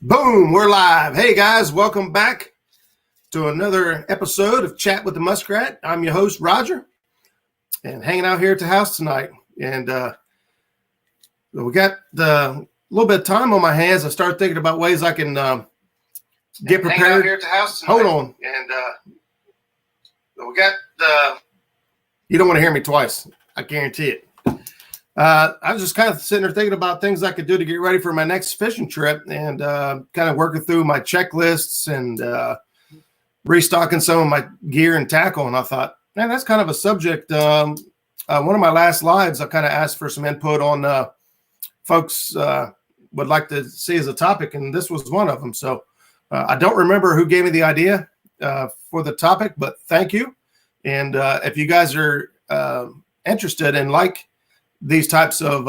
Boom, we're live. Hey guys, welcome back to another episode of Chat with the Muskrat. I'm your host, Roger, and hanging out here at the house tonight. And we got a little bit of time on my hands. I started thinking about ways I can get prepared. Hanging out here at the house tonight. Hold on. And we got you don't want to hear me twice. I guarantee it. I was just kind of sitting there thinking about things I could do to get ready for my next fishing trip and kind of working through my checklists and restocking some of my gear and tackle. And I thought, man, that's kind of a subject. One of my last lives, I kind of asked for some input on folks would like to see as a topic, and this was one of them. So I don't remember who gave me the idea for the topic, but thank you. And if you guys are interested in these types of,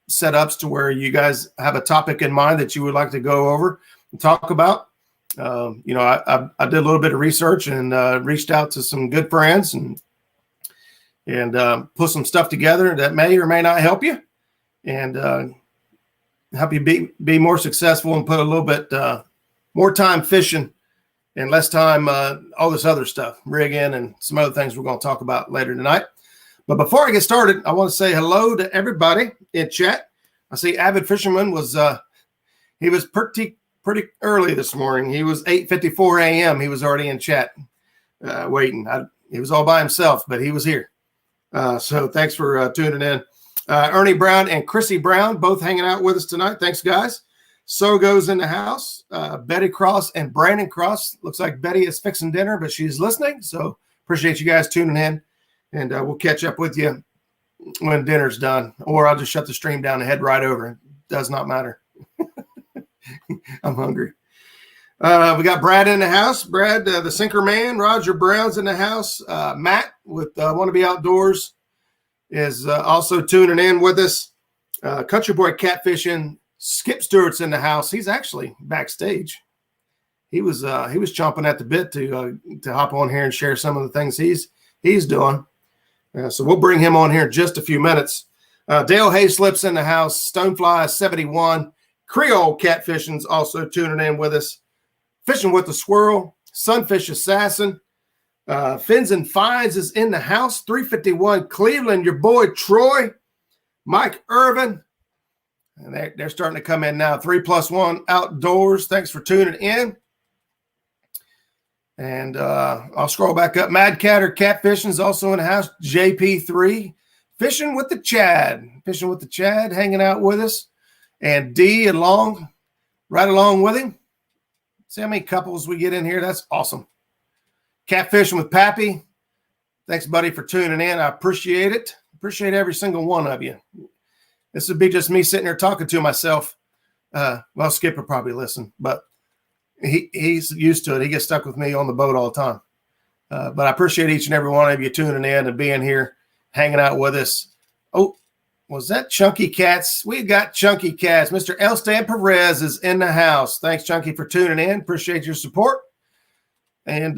setups to where you guys have a topic in mind that you would like to go over and talk about. I did a little bit of research and reached out to some good friends and put some stuff together that may or may not help you and help you be more successful and put a little bit more time fishing and less time, all this other stuff, rigging and some other things we're going to talk about later tonight. But before I get started, I want to say hello to everybody in chat. I see Avid Fisherman was he was pretty early this morning. He was 8:54 a.m. He was already in chat waiting. He was all by himself, but he was here. So thanks for tuning in. Ernie Brown and Chrissy Brown both hanging out with us tonight. Thanks, guys. So goes in the house. Betty Cross and Brandon Cross. Looks like Betty is fixing dinner, but she's listening. So appreciate you guys tuning in. And we'll catch up with you when dinner's done, or I'll just shut the stream down and head right over. It does not matter. I'm hungry. We got Brad in the house. Brad, the sinker man. Roger Brown's in the house. Matt with Want to Be Outdoors is also tuning in with us. Country Boy Catfishing. Skip Stewart's in the house. He's actually backstage. He was chomping at the bit to hop on here and share some of the things he's doing. So we'll bring him on here in just a few minutes. Dale Hayslip's in the house. Stonefly 71. Creole Catfishing's also tuning in with us. Fishing with the Squirrel. Sunfish Assassin. Fins and Finds is in the house. 351 Cleveland. Your boy Troy. Mike Irvin. And they're starting to come in now. 3+1 Outdoors. Thanks for tuning in. And I'll scroll back up. Mad Catter Catfishing is also in the house. JP3 Fishing with the Chad. Fishing with the Chad hanging out with us. And D right along with him. See how many couples we get in here? That's awesome. Catfishing with Pappy. Thanks, buddy, for tuning in. I appreciate it. Appreciate every single one of you. This would be just me sitting there talking to myself. Well, Skip will probably listen, but he's used to it. He gets stuck with me on the boat all the time. But I appreciate each and every one of you tuning in and being here, hanging out with us. Oh, was that Chunky Cats? We got Chunky Cats. Mr. Elstan Perez is in the house. Thanks, Chunky, for tuning in. Appreciate your support. And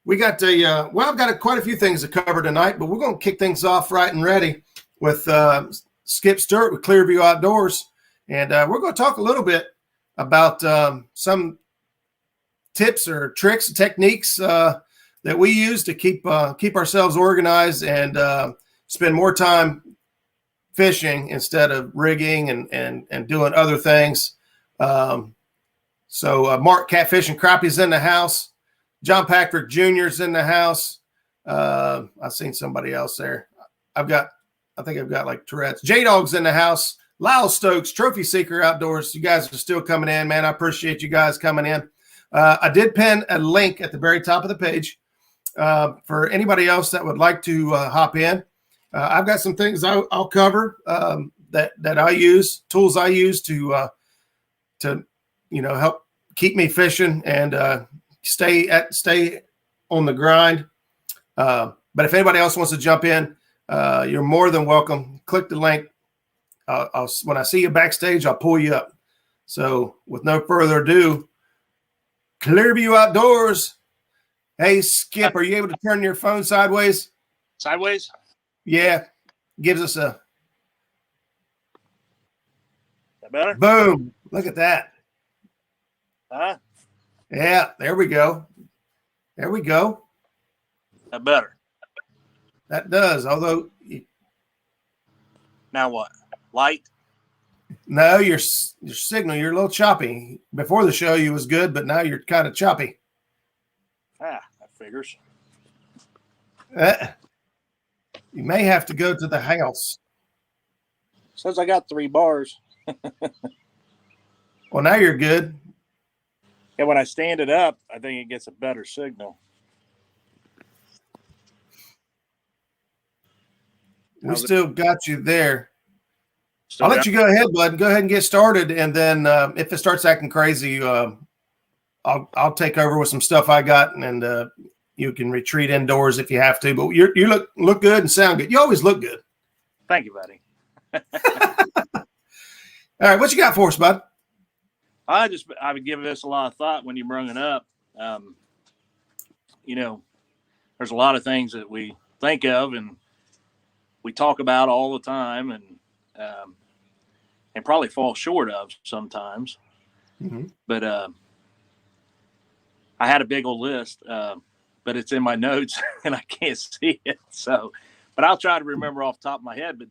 we got I've got quite a few things to cover tonight, but we're going to kick things off right and ready with Skip Stewart with Clearview Outdoors. And we're going to talk a little bit about some tips or tricks and techniques that we use to keep ourselves organized and spend more time fishing instead of rigging and doing other things. So Mark Catfish and Crappie's in the house. John Patrick Jr. is in the house. I've seen somebody else there. I think I've got like Tourette's. J-Dog's in the house. Lyle Stokes, Trophy Seeker Outdoors. You guys are still coming in, man. I appreciate you guys coming in. I did pin a link at the very top of the page for anybody else that would like to hop in. I've got some things I'll cover that I use, tools I use to help keep me fishing and stay on the grind. But if anybody else wants to jump in, you're more than welcome. Click the link. When I see you backstage, I'll pull you up. So with no further ado, Clearview Outdoors. Hey, Skip, are you able to turn your phone sideways? Sideways? Yeah. Gives us a that better? Boom. Look at that. Huh? Yeah, there we go. There we go. That better. That does, although Now what? Light? no, your signal, you're a little choppy. Before the show, you was good, but now you're kind of choppy. That figures. You may have to go to the house. Says I got 3 bars. Well, now you're good. Yeah, when I stand it up, I think it gets a better signal. We still got you there. Still I'll let you go ahead, bud. Go ahead and get started, and then if it starts acting crazy, I'll take over with some stuff I got, and you can retreat indoors if you have to. But you look good and sound good. You always look good. Thank you, buddy. All right, what you got for us, bud? I've been giving this a lot of thought when you bring it up. There's a lot of things that we think of and we talk about all the time, and probably fall short of sometimes. Mm-hmm. But I had a big old list, but it's in my notes and I can't see it. So, but I'll try to remember off the top of my head. But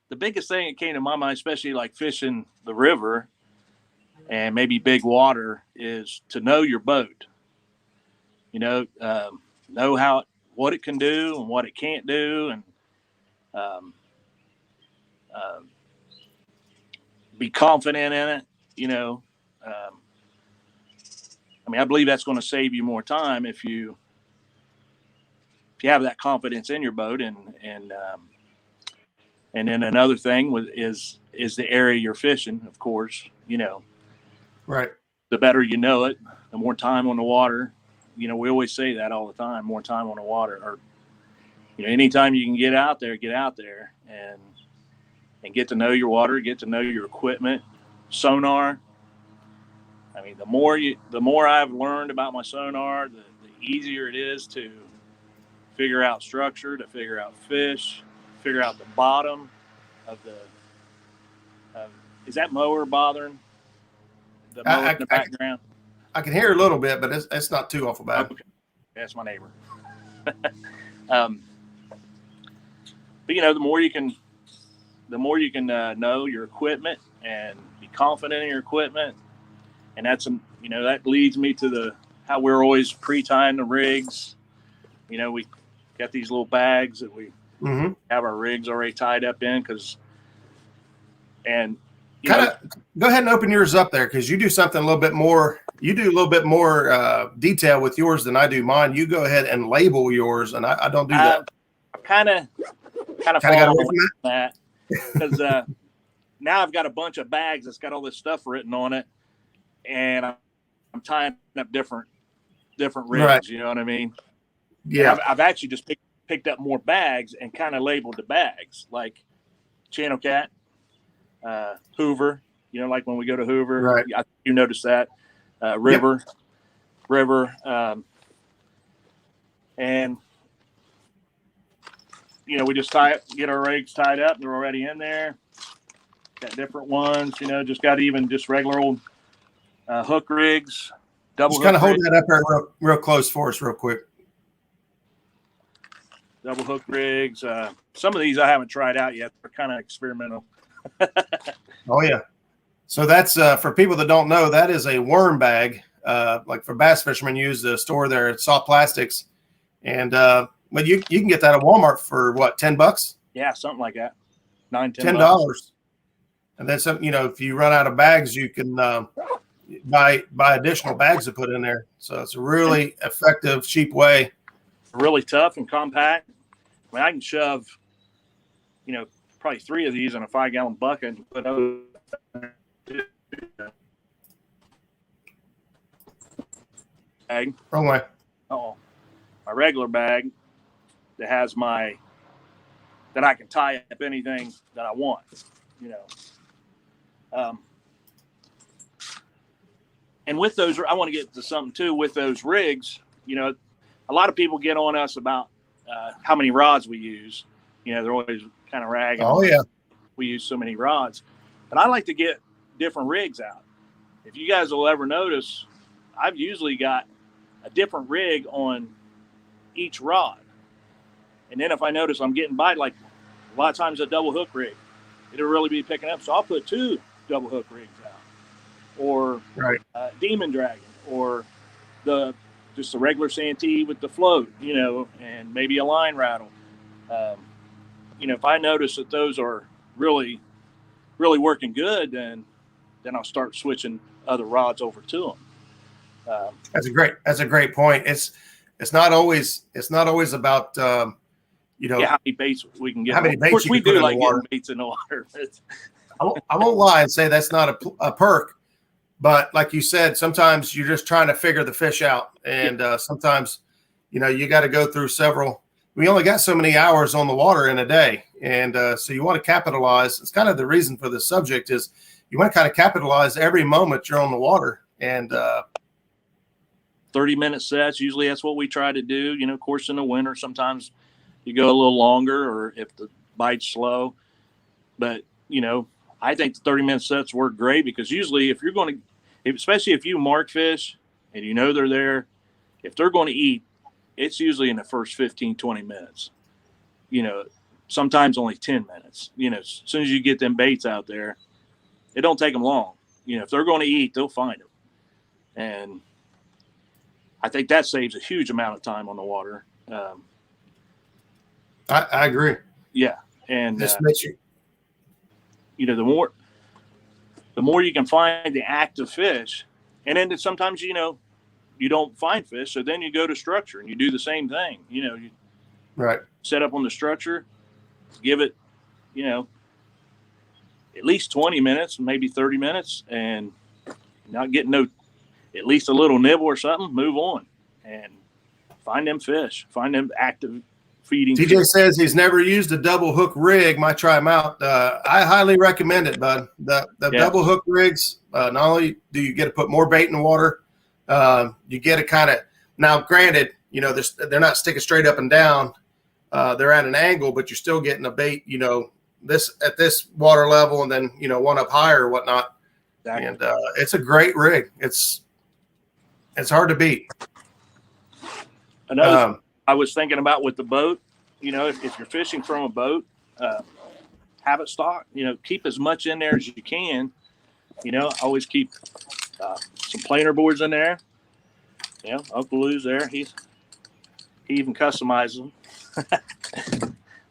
the biggest thing that came to my mind, especially like fishing the river and maybe big water, is to know your boat. Know what it can do and what it can't do, and be confident in it. I believe that's going to save you more time if you have that confidence in your boat, and then another thing is the area you're fishing, of course. Right. The better you know it, the more time on the water. We always say that all the time, more time on the water. Or, anytime you can get out there and get to know your water, get to know your equipment, sonar. The more I've learned about my sonar, the easier it is to figure out structure, to figure out fish, figure out the bottom of the. Is that mower bothering? The mower in the background. I can hear a little bit, but it's not too awful bad. Okay. That's my neighbor. But the more you can know your equipment and be confident in your equipment, and that leads me to how we're always pre-tying the rigs. We got these little bags that we have our rigs already tied up in, go ahead and open yours up there, because you do something a little bit more. You do a little bit more detail with yours than I do mine. You go ahead and label yours, and I don't do that. Kind of got away from that, because now I've got a bunch of bags that's got all this stuff written on it, and I'm tying up different rigs. Right. You know what I mean? Yeah. I've actually just picked up more bags and kind of labeled the bags, like Channel Cat, Hoover. Like when we go to Hoover, right? You notice that. River, and we just get our rigs tied up. They're already in there. Got different ones. Just got even just regular old hook rigs. Double. Just kind of hold that up there real close for us, real quick. Double hook rigs. Some of these I haven't tried out yet. They're kind of experimental. Oh yeah. So that's for people that don't know, that is a worm bag, like for bass fishermen use to store their soft plastics. And but you can get that at Walmart for what, $10? Yeah, something like that. $10. And then some, if you run out of bags, you can buy additional bags to put in there. So it's a really effective, cheap way. Really tough and compact. I can shove, probably 3 of these in a 5-gallon bucket and put over. Bag. Wrong way. Oh, my regular bag that has that I can tie up anything that I want, and with those, I want to get to something too with those rigs. A lot of people get on us about how many rods we use. They're always kind of ragging. Oh yeah, we use so many rods, but I like to get different rigs out. If you guys will ever notice, I've usually got a different rig on each rod. And then if I notice I'm getting bite, like a lot of times a double hook rig, it'll really be picking up. So I'll put 2 double hook rigs out, or Demon Dragon, or just the regular Santee with the float, and maybe a line rattle. If I notice that those are really, really working good, then I'll start switching other rods over to them. That's a great point. It's not always about how many baits we can get. How many baits? Of course, we do like getting baits in the water. I won't lie and say that's not a perk, but like you said, sometimes you're just trying to figure the fish out, and sometimes you got to go through several. We only got so many hours on the water in a day, and so you want to capitalize. It's kind of the reason for this subject is you want to kind of capitalize every moment you're on the water, and 30-minute sets. Usually that's what we try to do. Of course, in the winter, sometimes you go a little longer, or if the bite's slow. But, I think the 30-minute sets work great, because usually if you're going to, especially if you mark fish and they're there, if they're going to eat, it's usually in the first 15, 20 minutes. Sometimes only 10 minutes. As soon as you get them baits out there, it don't take them long. If they're going to eat, they'll find them. And I think that saves a huge amount of time on the water. I agree. Yeah. And just makes you, the more you can find the active fish, and then sometimes, you don't find fish. So then you go to structure and you do the same thing. You set up on the structure, give it, at least 20 minutes, maybe 30 minutes, and not getting at least a little nibble or something, move on and find them fish, find them active feeding. TJ says he's never used a double hook rig. Might try them out. I highly recommend it, bud. The double hook rigs, not only do you get to put more bait in the water, you get to kind of, now granted, they're not sticking straight up and down. They're at an angle, but you're still getting a bait, this at this water level, and then, one up higher or whatnot. Exactly. And it's a great rig. It's hard to beat. Another I was thinking about with the boat, if you're fishing from a boat, have it stocked, keep as much in there as you can. Always keep some planer boards in there. Uncle Lou's there. He even customizes them.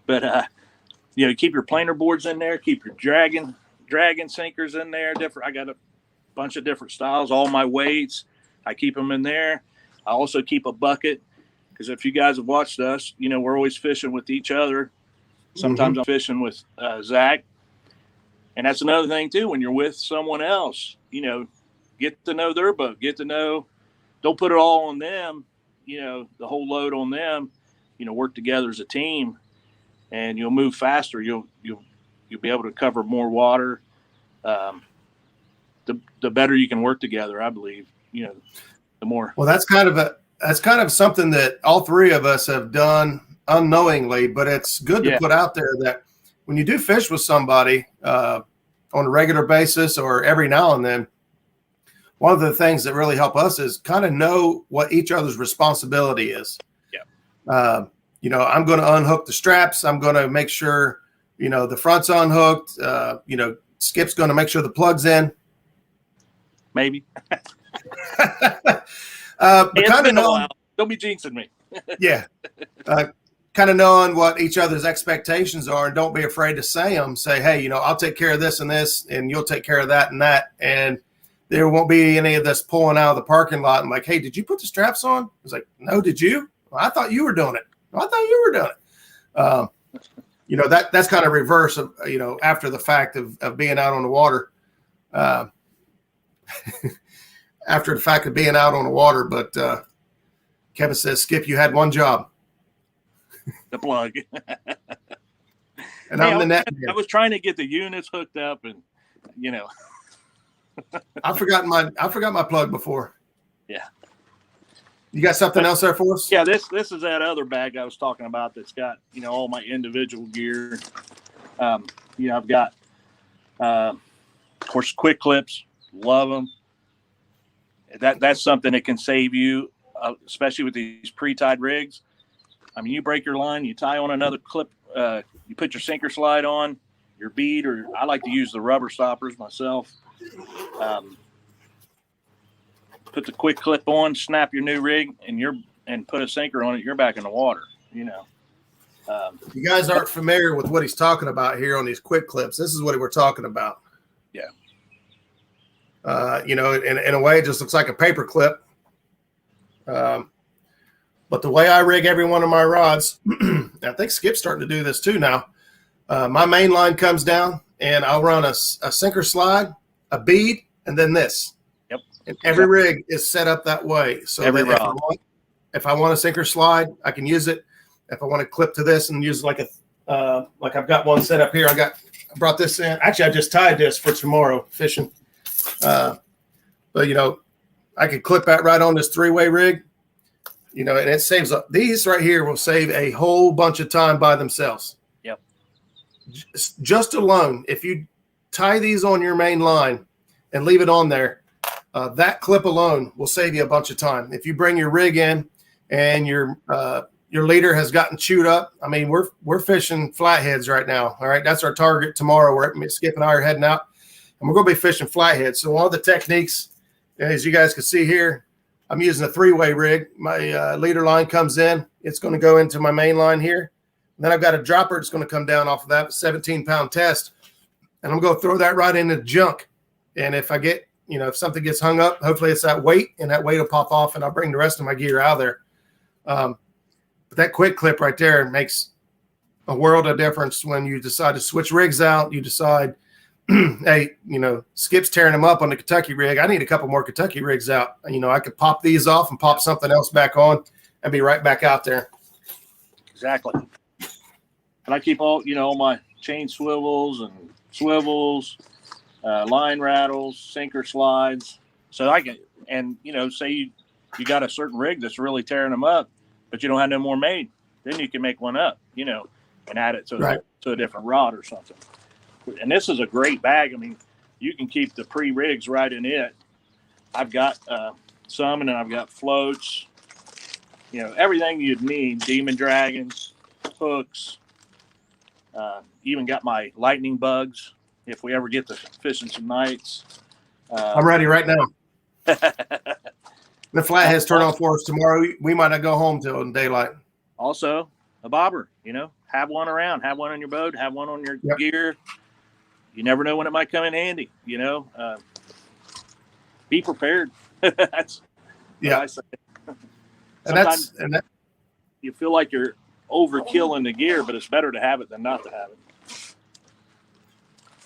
But, keep your planer boards in there. Keep your dragon sinkers in there. I got a bunch of different styles. All my weights, I keep them in there. I also keep a bucket, because if you guys have watched us, we're always fishing with each other. Sometimes I'm fishing with Zach. And that's another thing, too. When you're with someone else, get to know their boat. Don't put it all on them, the whole load on them. Work together as a team, and you'll move faster. You'll be able to cover more water. The better you can work together, I believe, the more. Well, that's kind of something that all three of us have done unknowingly, but it's good to put out there that when you do fish with somebody on a regular basis or every now and then, one of the things that really help us is kind of know what each other's responsibility is. Yeah. I'm going to unhook the straps. I'm going to make sure, the front's unhooked. Skip's going to make sure the plug's in. Maybe. But kind of knowing, don't be jinxing me. Yeah. Kind of knowing what each other's expectations are, and don't be afraid to say them. Say, hey, I'll take care of this and this, and you'll take care of that and that. And there won't be any of this pulling out of the parking lot and like, hey, did you put the straps on? It's like, no, did you? Well, I thought you were doing it. Well, I thought you were doing it. That's kind of reverse of, after the fact of being out on the water. After the fact of being out on the water, but Kevin says, Skip, you had one job. The plug. And I'm the net. I was trying to get the units hooked up, and I forgot my plug before. Yeah. You got something else there for us? Yeah, this is that other bag I was talking about that's got, all my individual gear. I've got Of course, quick clips, love them. That's something that can save you, especially with these pre-tied rigs. I mean, you break your line, you tie on another clip, you put your sinker slide on, your bead, or I like to use the rubber stoppers myself. Put the quick clip on, snap your new rig, and put a sinker on it. You're back in the water. You know. If you guys aren't familiar with what he's talking about here on these quick clips, this is what we're talking about. Yeah. You know, in a way, it just looks like a paper clip. But the way I rig every one of my rods, I think Skip's starting to do this too now. My main line comes down, and I'll run a sinker slide, a bead, and then this. Yep. And every rig is set up that way. So every that rod. if I want a sinker slide, I can use it. If I want to clip to this and use like I've got one set up here. I brought this in. Actually, I just tied this for tomorrow fishing. But you know, I could clip that right on this 3-way rig. You know, and it saves up. These right here will save a whole bunch of time by themselves. Yep. Just alone, if you tie these on your main line and leave it on there, that clip alone will save you a bunch of time. If you bring your rig in and your leader has gotten chewed up, I mean, we're fishing flatheads right now. All right, that's our target tomorrow. Skip and I are heading out, and we're going to be fishing flatheads. So one of the techniques, as you guys can see here, I'm using a 3-way rig. My leader line comes in. It's going to go into my main line here. And then I've got a dropper that's going to come down off of that 17-pound test. And I'm going to throw that right into the junk. And if I get, you know, if something gets hung up, hopefully it's that weight, and that weight will pop off, and I'll bring the rest of my gear out of there. But that quick clip right there makes a world of difference when you decide to switch rigs out. You decide, hey, you know, Skip's tearing them up on the Kentucky rig. I need a couple more Kentucky rigs out. You know, I could pop these off and pop something else back on and be right back out there. Exactly. And I keep all my chain swivels, line rattles, sinker slides. So I can, and you know, say you got a certain rig that's really tearing them up, but you don't have no more made. Then you can make one up, you know, and add it to a different rod or something. And this is a great bag. I mean, you can keep the pre-rigs right in it. I've got some, and then I've got floats, you know, everything you'd need, demon dragons, hooks, even got my lightning bugs if we ever get to fishing some nights. I'm ready right now. The flatheads turn on for us tomorrow. We might not go home till daylight. Also, a bobber, you know, have one around, have one on your boat, have one on your gear. You never know when it might come in handy, you know. Be prepared. That's what I say. Sometimes you feel like you're overkilling the gear, but it's better to have it than not to have it.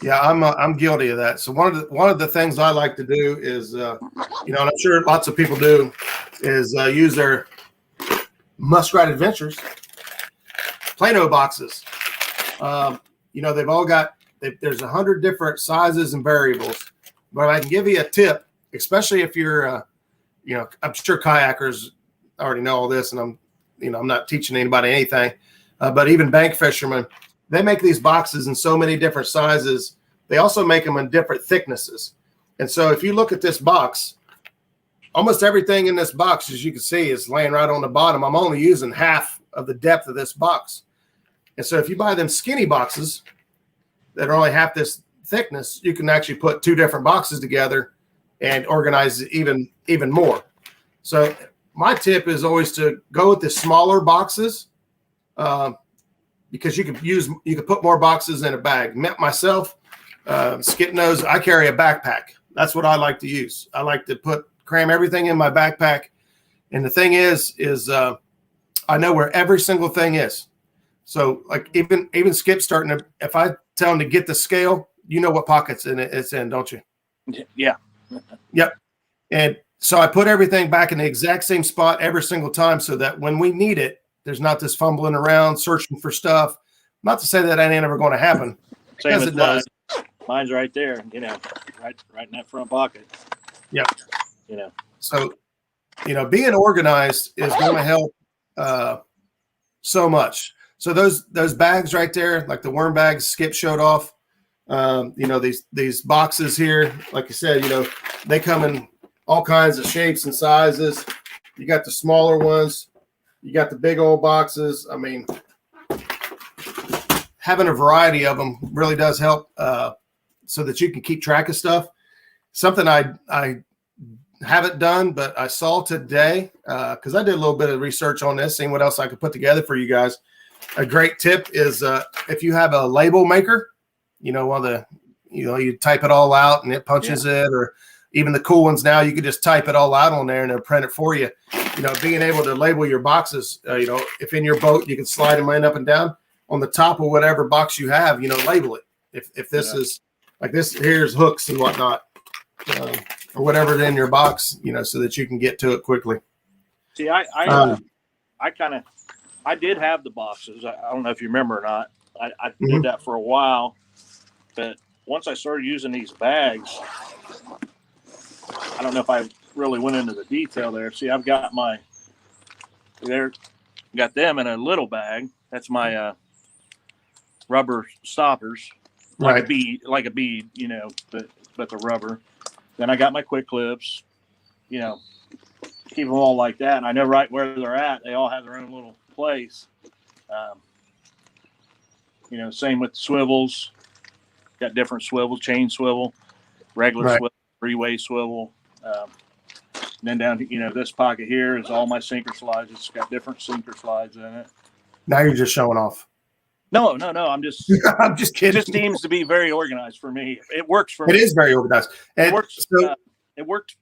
Yeah, I'm guilty of that. So one of the things I like to do is, you know, and I'm sure lots of people do, is use their Muskrat Adventures Plano boxes. You know, they've all got. There's 100 different sizes and variables, but I can give you a tip, especially if you're, you know, I'm sure kayakers already know all this, and I'm not teaching anybody anything, but even bank fishermen, they make these boxes in so many different sizes. They also make them in different thicknesses. And so if you look at this box, almost everything in this box, as you can see, is laying right on the bottom. I'm only using half of the depth of this box. And so if you buy them skinny boxes that are only half this thickness, you can actually put 2 different boxes together and organize it even more. So my tip is always to go with the smaller boxes, because you can put more boxes in a bag. Myself, Skip knows I carry a backpack. That's what I like to use. I like to cram everything in my backpack. And the thing is I know where every single thing is. So like even Skip starting to, if I tell him to get the scale, you know what pockets it's in, don't you? Yeah. Yep. And so I put everything back in the exact same spot every single time, so that when we need it, there's not this fumbling around, searching for stuff. Not to say that ain't ever going to happen. Same as it does. Mine's right there, you know, right in that front pocket. Yep. You know. So, you know, being organized is going to help so much. So those bags right there, like the worm bags Skip showed off, You know, these boxes here, like I said, you know, they come in all kinds of shapes and sizes. You got the smaller ones, you got the big old boxes. I mean, having a variety of them really does help so that you can keep track of stuff. Something I haven't done, but I saw today, because I did a little bit of research on this, seeing what else I could put together for you guys. A great tip is if you have a label maker, you know, one of the, you know, you type it all out and it punches it, or even the cool ones now, you can just type it all out on there and they'll print it for you. You know, being able to label your boxes, you know, if in your boat, you can slide them in up and down on the top of whatever box you have, you know, label it. If this is like this, here's hooks and whatnot, or whatever's in your box, you know, so that you can get to it quickly. See, I did have the boxes. I don't know if you remember or not. I did that for a while, but once I started using these bags, I don't know if I really went into the detail there. See, I've got got them in a little bag. That's my rubber stoppers, like a bead, you know, but the rubber. Then I got my quick clips, you know, keep them all like that. And I know right where they're at. They all have their own little place. You know, same with swivels. Got different swivels, chain swivel, regular swivel, three-way swivel. And then down, you know, this pocket here is all my sinker slides. It's got different sinker slides in it. Now you're just showing off. No. I'm just I'm just kidding. It just seems to be very organized for me. It works for me. It is very organized. And it works. It worked.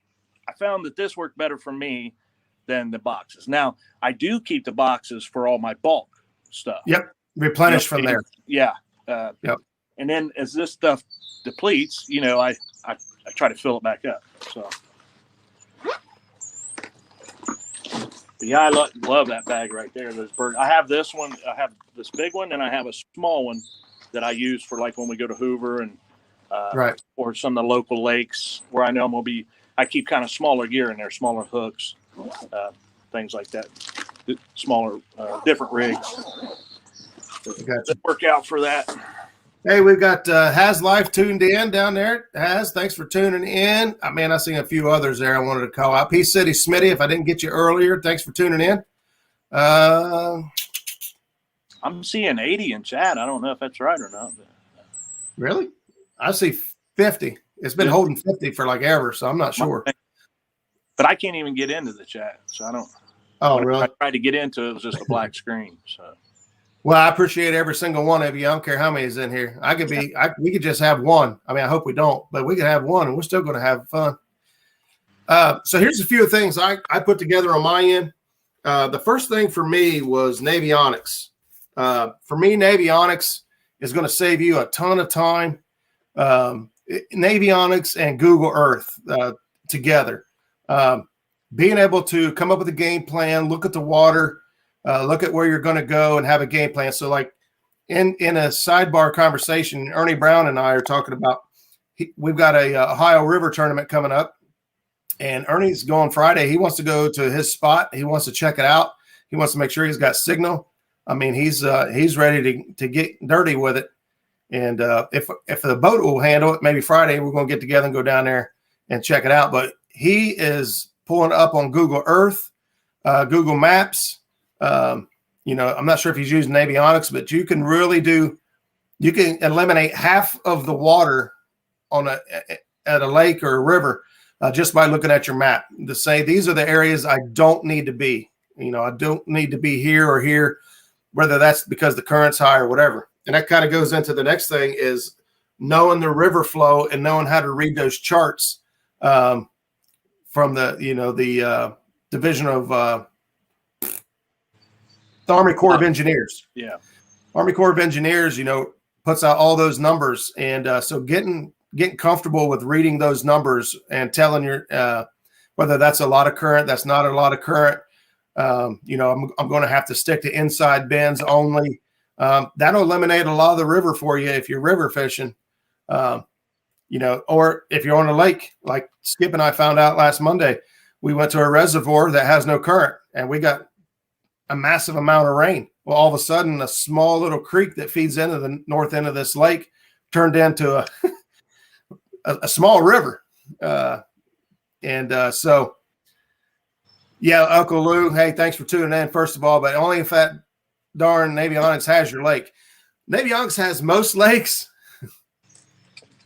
I found that this worked better for me than the boxes. Now, I do keep the boxes for all my bulk stuff. Yep. Replenish from there. Yeah. Yep. And then as this stuff depletes, you know, I try to fill it back up. So, but yeah, I love that bag right there. Those birds. I have this one. I have this big one, and I have a small one that I use for like when we go to Hoover and or some of the local lakes where I know I'm gonna be. I keep kind of smaller gear in there, smaller hooks, things like that, smaller, different rigs. Gotcha. Work out for that. Hey, we've got Has Life tuned in down there. Has, thanks for tuning in. I mean, I seen a few others there I wanted to call out. Peace City Smitty, if I didn't get you earlier, thanks for tuning in. I'm seeing 80 in chat. I don't know if that's right or not. But. Really? I see 50. It's been holding 50 for like ever, so I'm not sure. But I can't even get into the chat, so I don't. Oh, really? I tried to get into it. It was just a black screen. So. Well, I appreciate every single one of you. I don't care how many is in here. We could just have one. I mean, I hope we don't, but we could have one, and we're still going to have fun. So here's a few things I put together on my end. The first thing for me was Navionics. For me, Navionics is going to save you a ton of time. Navionics and Google Earth together. Being able to come up with a game plan, look at the water, look at where you're going to go and have a game plan. So like in a sidebar conversation, Ernie Brown and I are talking about, we've got a Ohio River tournament coming up, and Ernie's going Friday. He wants to go to his spot. He wants to check it out. He wants to make sure he's got signal. I mean, he's ready to get dirty with it. And if the boat will handle it, maybe Friday we're going to get together and go down there and check it out. But he is pulling up on Google Earth, Google Maps. You know, I'm not sure if he's using Navionics, but you can eliminate half of the water at a lake or a river just by looking at your map to say, these are the areas I don't need to be. You know, I don't need to be here or here, whether that's because the current's high or whatever. And that kind of goes into the next thing is knowing the river flow and knowing how to read those charts from the division of the Army Corps of Engineers. Yeah. Army Corps of Engineers, you know, puts out all those numbers. And so getting comfortable with reading those numbers and telling your whether that's a lot of current, that's not a lot of current. You know, I'm going to have to stick to inside bends only. That'll eliminate a lot of the river for you if you're river fishing, you know, or if you're on a lake, like Skip and I found out last Monday. We went to a reservoir that has no current, and we got a massive amount of rain. Well, all of a sudden, a small little creek that feeds into the north end of this lake turned into a small river. So, yeah, Uncle Lou, hey, thanks for tuning in, first of all, but only if that darn Navionics has your lake. Navionics has most lakes,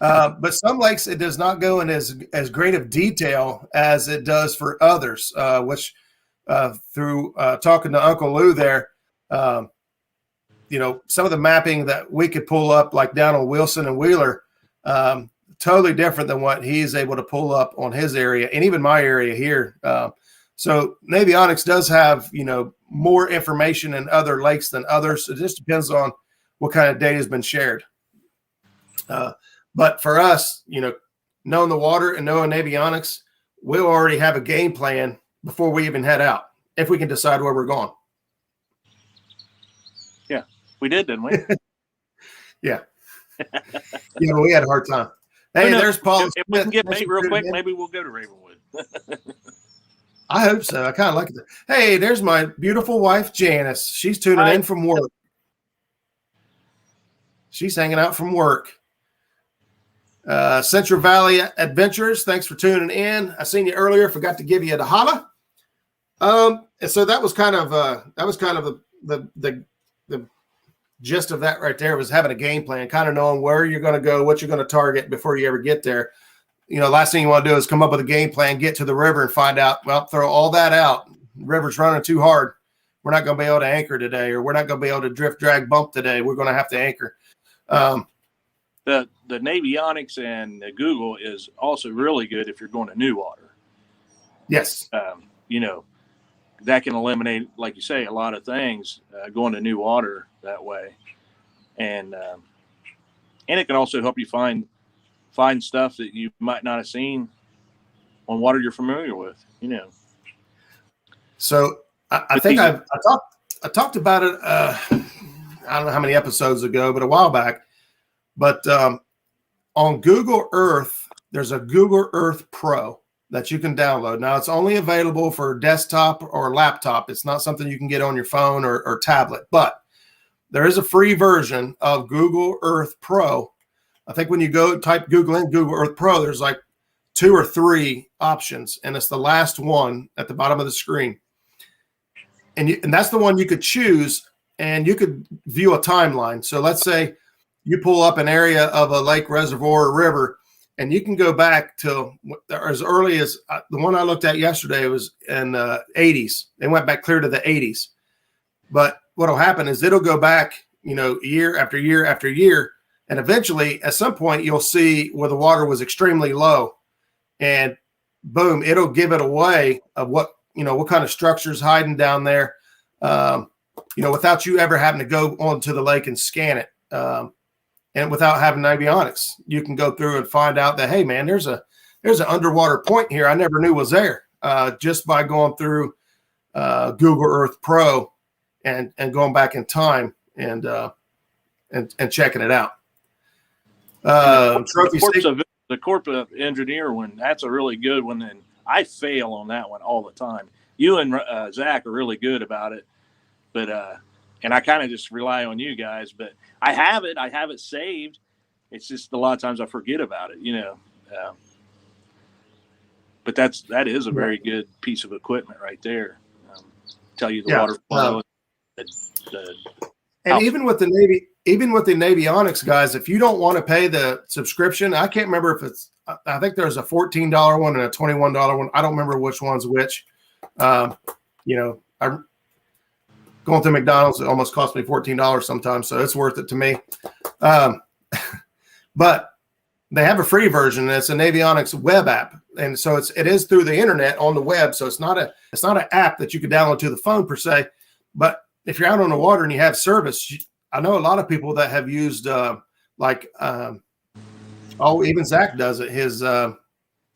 but some lakes it does not go in as great of detail as it does for others, which through talking to Uncle Lou there, some of the mapping that we could pull up, like down on Wilson and Wheeler, totally different than what he's able to pull up on his area and even my area here. So Navionics does have, more information in other lakes than others. It just depends on what kind of data has been shared. But for us, knowing the water and knowing Navionics, we'll already have a game plan before we even head out, if we can decide where we're going. Yeah, we did, didn't we? Yeah. We had a hard time. Hey, there's Paul. If we can get bait real quick, maybe we'll go to Ravenwood. I hope so. I kind of like it. Hey, there's my beautiful wife, Janice. She's tuning in from work. She's hanging out from work. Central Valley Adventures, thanks for tuning in. I seen you earlier. Forgot to give you a holla. And so that was kind of the gist of that right there, was having a game plan, kind of knowing where you're going to go, what you're going to target before you ever get there. Last thing you want to do is come up with a game plan, get to the river and find out, well, throw all that out. The river's running too hard. We're not going to be able to anchor today, or we're not going to be able to drift, drag, bump today. We're going to have to anchor. The Navionics and the Google is also really good if you're going to new water. Yes. That can eliminate, like you say, a lot of things going to new water that way. And it can also help you find stuff that you might not have seen on water you're familiar with, So I think I talked about it, I don't know how many episodes ago, but a while back. But on Google Earth, there's a Google Earth Pro that you can download. Now, it's only available for desktop or laptop. It's not something you can get on your phone or tablet. But there is a free version of Google Earth Pro. I think when you go type Google in Google Earth Pro, there's like 2 or 3 options, and it's the last one at the bottom of the screen. And that's the one you could choose, and you could view a timeline. So let's say you pull up an area of a lake, reservoir, or river, and you can go back to as early as the one I looked at yesterday was in the 80s. They went back clear to the 80s. But what will happen is it'll go back, year after year after year. And eventually, at some point, you'll see where the water was extremely low. And boom, it'll give it away of what kind of structure's hiding down there, without you ever having to go onto the lake and scan it. And without having Navionics, you can go through and find out that, hey, man, there's an underwater point here I never knew was there, just by going through Google Earth Pro and going back in time and checking it out. The corporate engineer one, that's a really good one, and I fail on that one all the time. You and Zach are really good about it, but and I kind of just rely on you guys. But I have it saved. It's just a lot of times I forget about it, But that is a very good piece of equipment right there. Tell you the water flow. And even with the Navionics guys, if you don't want to pay the subscription, I can't remember if I think there's a $14 one and a $21 one. I don't remember which one's which. I'm going through McDonald's. It almost cost me $14 sometimes, so it's worth it to me. But they have a free version, and it's a Navionics web app, and so it is through the internet on the web. So it's not an app that you could download to the phone per se. But if you're out on the water and you have service, I know a lot of people that have used even Zach does it. His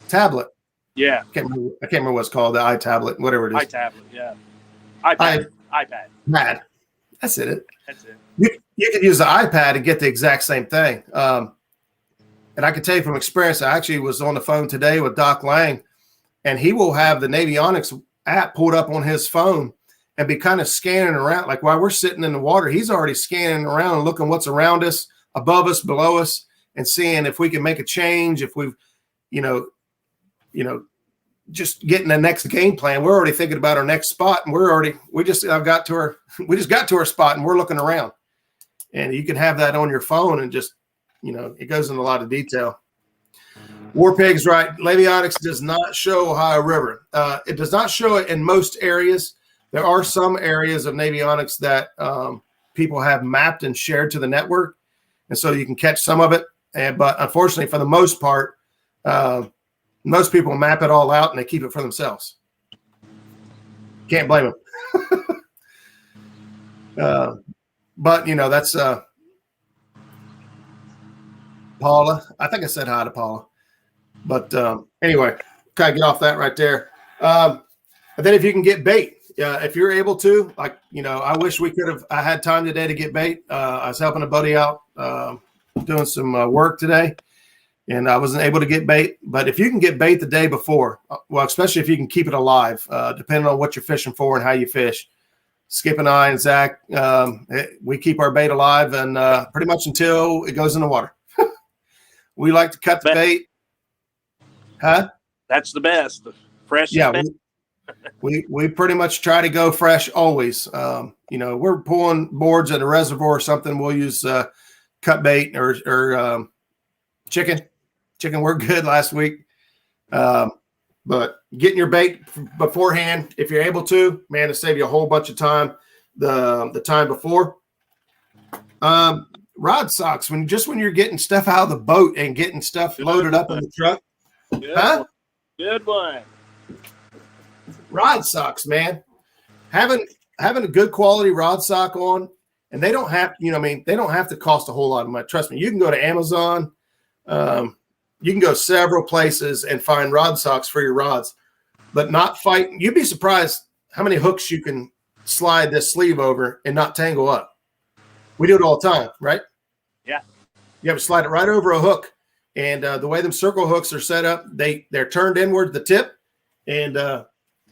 tablet. Yeah, I can't remember what it's called. The iTablet, whatever it is. iTablet, yeah. iPad. Pad. That's it. You could use the iPad and get the exact same thing. And I can tell you from experience, I actually was on the phone today with Doc Lang, and he will have the Navionics app pulled up on his phone and be kind of scanning around. Like while we're sitting in the water, he's already scanning around and looking what's around us, above us, below us. and seeing if we can make a change, if we've, just getting the next game plan. We're already thinking about our next spot, and we just got to our spot, and we're looking around. And you can have that on your phone, and just, it goes into a lot of detail. War Pig's right. Navionics does not show Ohio River. It does not show it in most areas. There are some areas of Navionics that people have mapped and shared to the network, and so you can catch some of it. But unfortunately, for the most part, most people map it all out and they keep it for themselves. Can't blame them. But that's Paula. I think I said hi to Paula. But anyway, kind of get off that right there. And then if you can get bait, if you're able to, I wish I had time today to get bait. I was helping a buddy out doing some work today, and I wasn't able to get bait. But if you can get bait the day before, well, especially if you can keep it alive, depending on what you're fishing for and how you fish. Skip and I and Zach, we keep our bait alive and pretty much until it goes in the water. We like to cut the bait. Huh? That's the best. The fresh. Yeah. We pretty much try to go fresh always. We're pulling boards at a reservoir or something. We'll use cut bait or chicken. Chicken worked good last week. But getting your bait beforehand, if you're able to, man, to save you a whole bunch of time the time before. Rod socks, when you're getting stuff out of the boat and getting stuff loaded up in the truck. Good one. Rod socks, man. Having a good quality rod sock on, and they don't have, they don't have to cost a whole lot of money. Trust me, you can go to Amazon. You can go several places and find rod socks for your rods, but not fight. You'd be surprised how many hooks you can slide this sleeve over and not tangle up. We do it all the time, right? Yeah. You have to slide it right over a hook. And the way them circle hooks are set up, they're turned inward the tip. And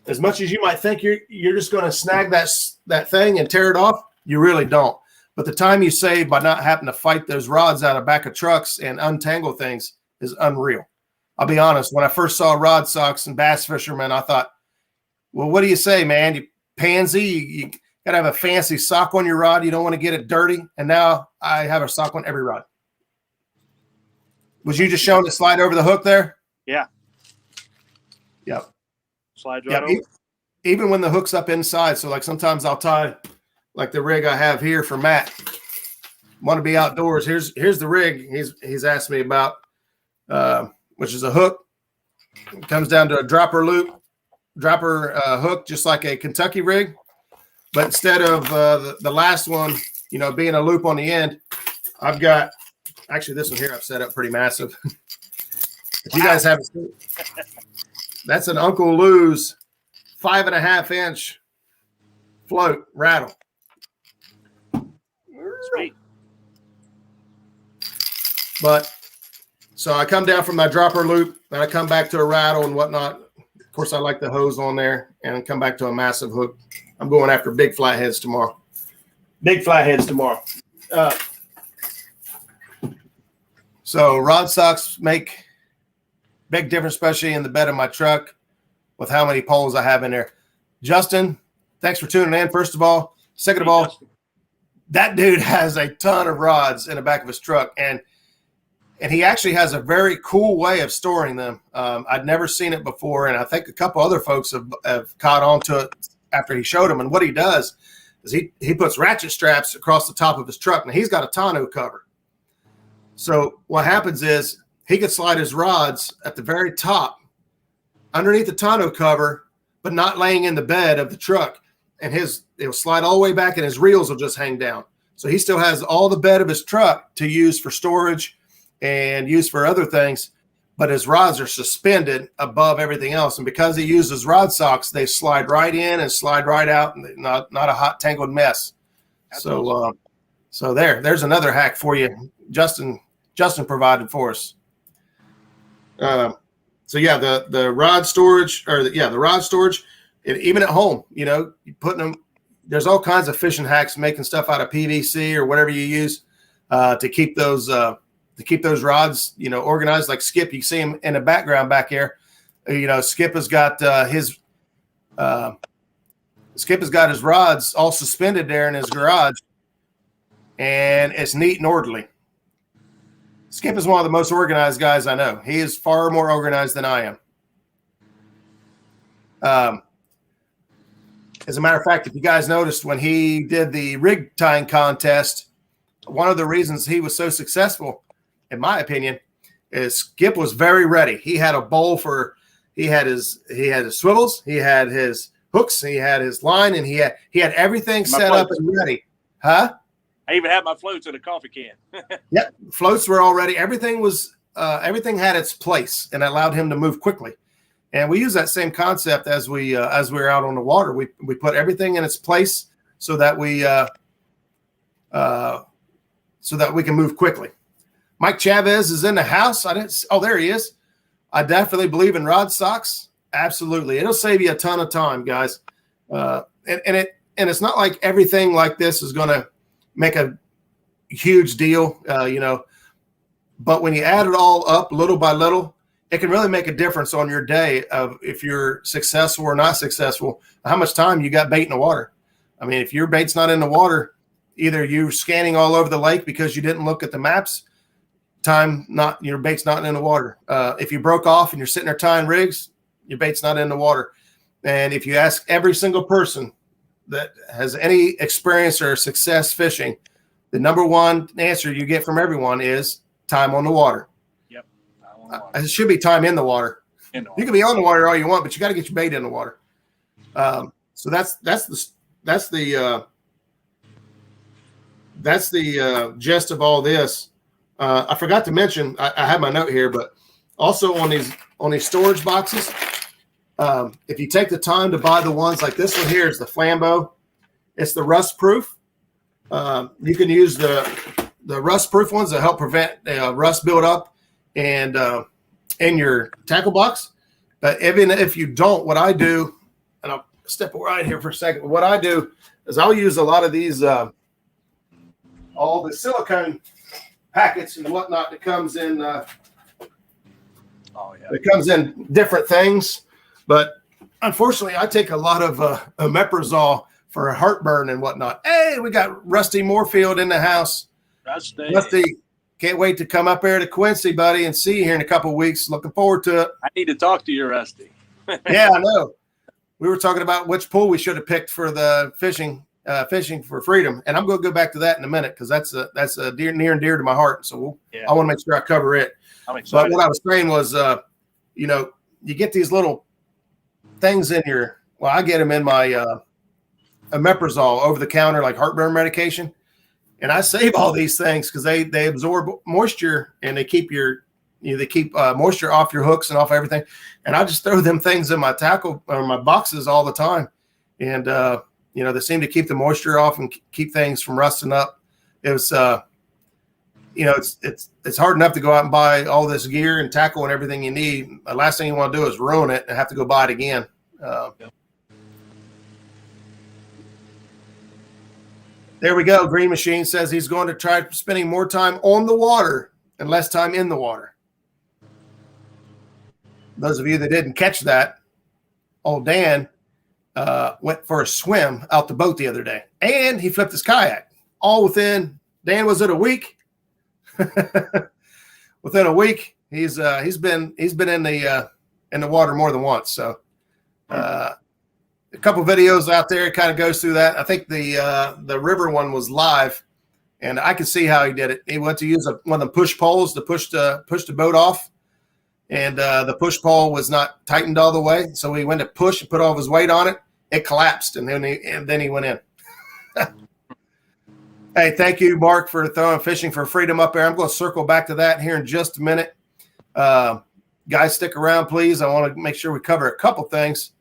as much as you might think you're just going to snag that thing and tear it off, you really don't. But the time you save by not having to fight those rods out of back of trucks and untangle things is unreal. I'll be honest. When I first saw rod socks and bass fishermen, I thought, well, what do you say, man? You pansy, you got to have a fancy sock on your rod. You don't want to get it dirty. And now I have a sock on every rod. Was you just showing to slide over the hook there? Yeah. Yep. Slide right over. Even when the hook's up inside. So like sometimes I'll tie like the rig I have here for Matt. Want to be outdoors. Here's the rig he's asked me about, which is a hook. It comes down to a dropper hook, just like a Kentucky rig. But instead of the last one, being a loop on the end, I've got actually this one here I've set up pretty massive. If you guys haven't seen it, that's an Uncle Lou's 5.5-inch float rattle. Sweet. But so I come down from my dropper loop and I come back to a rattle and whatnot. Of course, I like the hose on there and come back to a massive hook. I'm going after big flatheads tomorrow. So rod socks make big difference, especially in the bed of my truck with how many poles I have in there. Justin, thanks for tuning in, first of all. Second of all, that dude has a ton of rods in the back of his truck, and he actually has a very cool way of storing them. I'd never seen it before, and I think a couple other folks have caught on to it after he showed them. And what he does is he puts ratchet straps across the top of his truck, and he's got a tonneau cover. So what happens is he could slide his rods at the very top underneath the tonneau cover, but not laying in the bed of the truck. And it'll slide all the way back and his reels will just hang down. So he still has all the bed of his truck to use for storage and use for other things, but his rods are suspended above everything else. And because he uses rod socks, they slide right in and slide right out, and not a hot tangled mess. That's awesome. So there's another hack for you. Justin provided for us. So yeah, the rod storage, the rod storage, even at home, you putting them. There's all kinds of fishing hacks, making stuff out of PVC or whatever you use to keep those to keep those rods, organized. Like Skip, you see him in the background back here. Skip has got his rods all suspended there in his garage, and it's neat and orderly. Skip is one of the most organized guys I know. He is far more organized than I am. As a matter of fact, if you guys noticed when he did the rig tying contest, one of the reasons he was so successful, in my opinion, is Skip was very ready. He had a bowl he had his swivels, he had his hooks, he had his line, and he had everything set up and ready. Huh? I even had my floats in a coffee can. Yep, floats were all ready. Everything had its place, and allowed him to move quickly. And we use that same concept as we're out on the water. We put everything in its place so that we can move quickly. Mike Chavez is in the house. There he is. I definitely believe in rod stocks. Absolutely. It'll save you a ton of time, guys. And it's not like everything like this is going to make a huge deal, but when you add it all up little by little, it can really make a difference on your day of if you're successful or not successful, how much time you got bait in the water. I mean, if your bait's not in the water, either you're scanning all over the lake because you didn't look at the maps, your bait's not in the water. If you broke off and you're sitting there tying rigs, your bait's not in the water. And if you ask every single person that has any experience or success fishing, the number one answer you get from everyone is time on the water. Yep. It should be time in the water. You can be on the water all you want, but you got to get your bait in the water. So that's the gist of all this. I forgot to mention, I have my note here, but also on these storage boxes, if you take the time to buy the ones like this one here is the Flambeau, it's the rust proof. You can use the rust proof ones to help prevent rust buildup and in your tackle box. But even if you don't, what I do, and I'll step right here for a second. What I do is I'll use a lot of these, all the silicone packets and whatnot that comes in. It comes in different things, but unfortunately, I take a lot of omeprazole for heartburn and whatnot. Hey, we got Rusty Moorfield in the house. Rusty, can't wait to come up here to Quincy, buddy, and see you here in a couple of weeks. Looking forward to it. I need to talk to you, Rusty. Yeah, I know. We were talking about which pool we should have picked for the fishing for freedom, and I'm going to go back to that in a minute because that's a near and dear to my heart. So I want to make sure I cover it. But what I was saying was, you get these little things in your. Well, I get them in my omeprazole over the counter, like heartburn medication, and I save all these things because they absorb moisture and they keep moisture off your hooks and off everything. And I just throw them things in my tackle or my boxes all the time, and they seem to keep the moisture off and keep things from rusting up. It was, it's hard enough to go out and buy all this gear and tackle and everything you need. The last thing you want to do is ruin it and have to go buy it again. There we go. Green Machine says he's going to try spending more time on the water and less time in the water. Those of you that didn't catch that, old Dan went for a swim out the boat the other day, and he flipped his kayak. All within, Dan, was it a week? Within a week, he's been in the water more than once. So a couple videos out there, it kind of goes through that. I think the river one was live, and I could see how he did it. He went to use one of the push poles to push the boat off, and the push pole was not tightened all the way, so he went to push and put all of his weight on it. It collapsed, and then he went in. Hey, thank you, Mark, for throwing Fishing for Freedom up there. I'm going to circle back to that here in just a minute. Guys, stick around, please. I want to make sure we cover a couple things.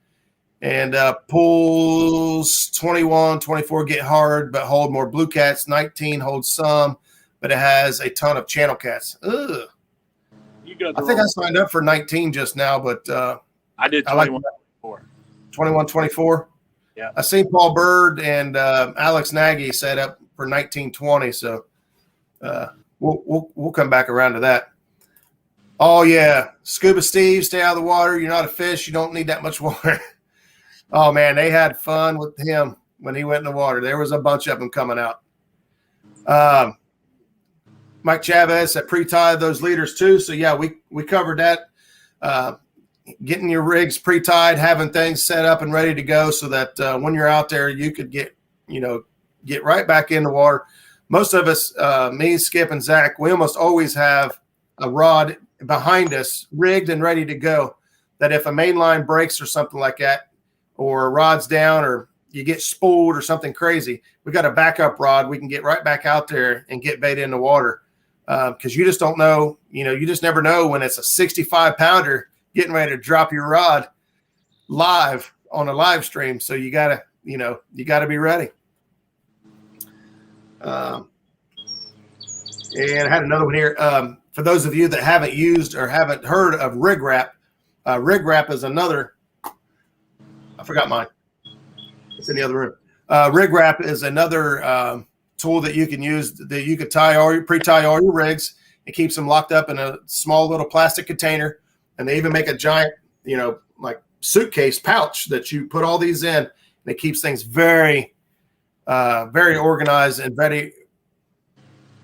And pools 21, 24 get hard, but hold more blue cats. 19 holds some, but it has a ton of channel cats. Ugh. I think I signed up for 19 just now, but I did 21, 24. 21, 24? Yeah. I seen Paul Bird and Alex Nagy set up for 1920, so we'll come back around to that. Oh yeah, Scuba Steve, stay out of the water. You're not a fish. You don't need that much water. Oh man, they had fun with him when he went in the water. There was a bunch of them coming out. Mike Chavez had pre-tied those leaders too. So yeah, we covered that. Getting your rigs pre-tied, having things set up and ready to go so that when you're out there, you could get right back in the water. Most of us, me, Skip, and Zach, we almost always have a rod behind us rigged and ready to go, that if a main line breaks or something like that, or a rod's down or you get spooled or something crazy, we got a backup rod. We can get right back out there and get bait in the water. Because you just don't know, you just never know when it's a 65 pounder getting ready to drop your rod live on a live stream. So you gotta be ready. And I had another one here. For those of you that haven't used or haven't heard of rig wrap is another, I forgot mine. It's in the other room. Rig wrap is another tool that you can use, that you could pre-tie all your rigs. It keeps them locked up in a small little plastic container. And they even make a giant, like suitcase pouch that you put all these in. And it keeps things very, very organized and very,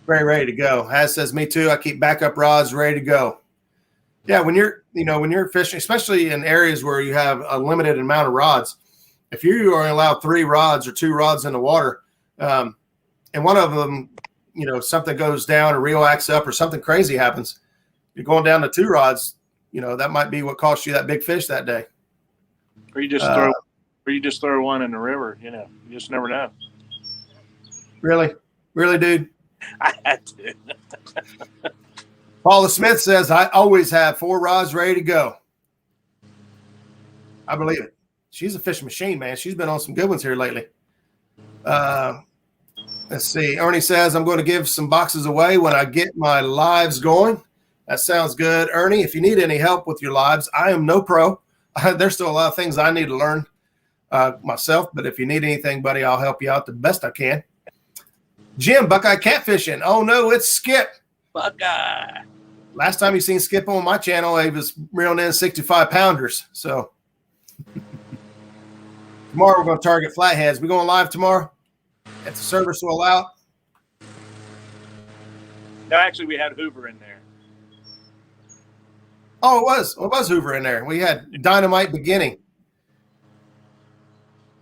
very ready to go. As says me too. I keep backup rods ready to go. Yeah, when you're fishing, especially in areas where you have a limited amount of rods, if you are allowed 3 rods or 2 rods in the water, and one of them, something goes down or reel acts up or something crazy happens, you're going down to 2 rods. That might be what cost you that big fish that day. Or you just throw one in the river. You just never know. Really, dude. I had to. Paula Smith says, I always have 4 rods ready to go. I believe it. She's a fishing machine, man. She's been on some good ones here lately. Let's see. Ernie says, I'm going to give some boxes away when I get my lives going. That sounds good. Ernie, if you need any help with your lives, I am no pro. There's still a lot of things I need to learn myself. But if you need anything, buddy, I'll help you out the best I can. Jim, Buckeye catfishing. Oh, no, it's Skip. Buckeye. Last time you seen Skip on my channel, he was reeling in 65 pounders. So tomorrow we're going to target flatheads. We going live tomorrow if the service will allow. No, actually, we had Hoover in there. Oh, it was Hoover in there. We had Dynamite beginning.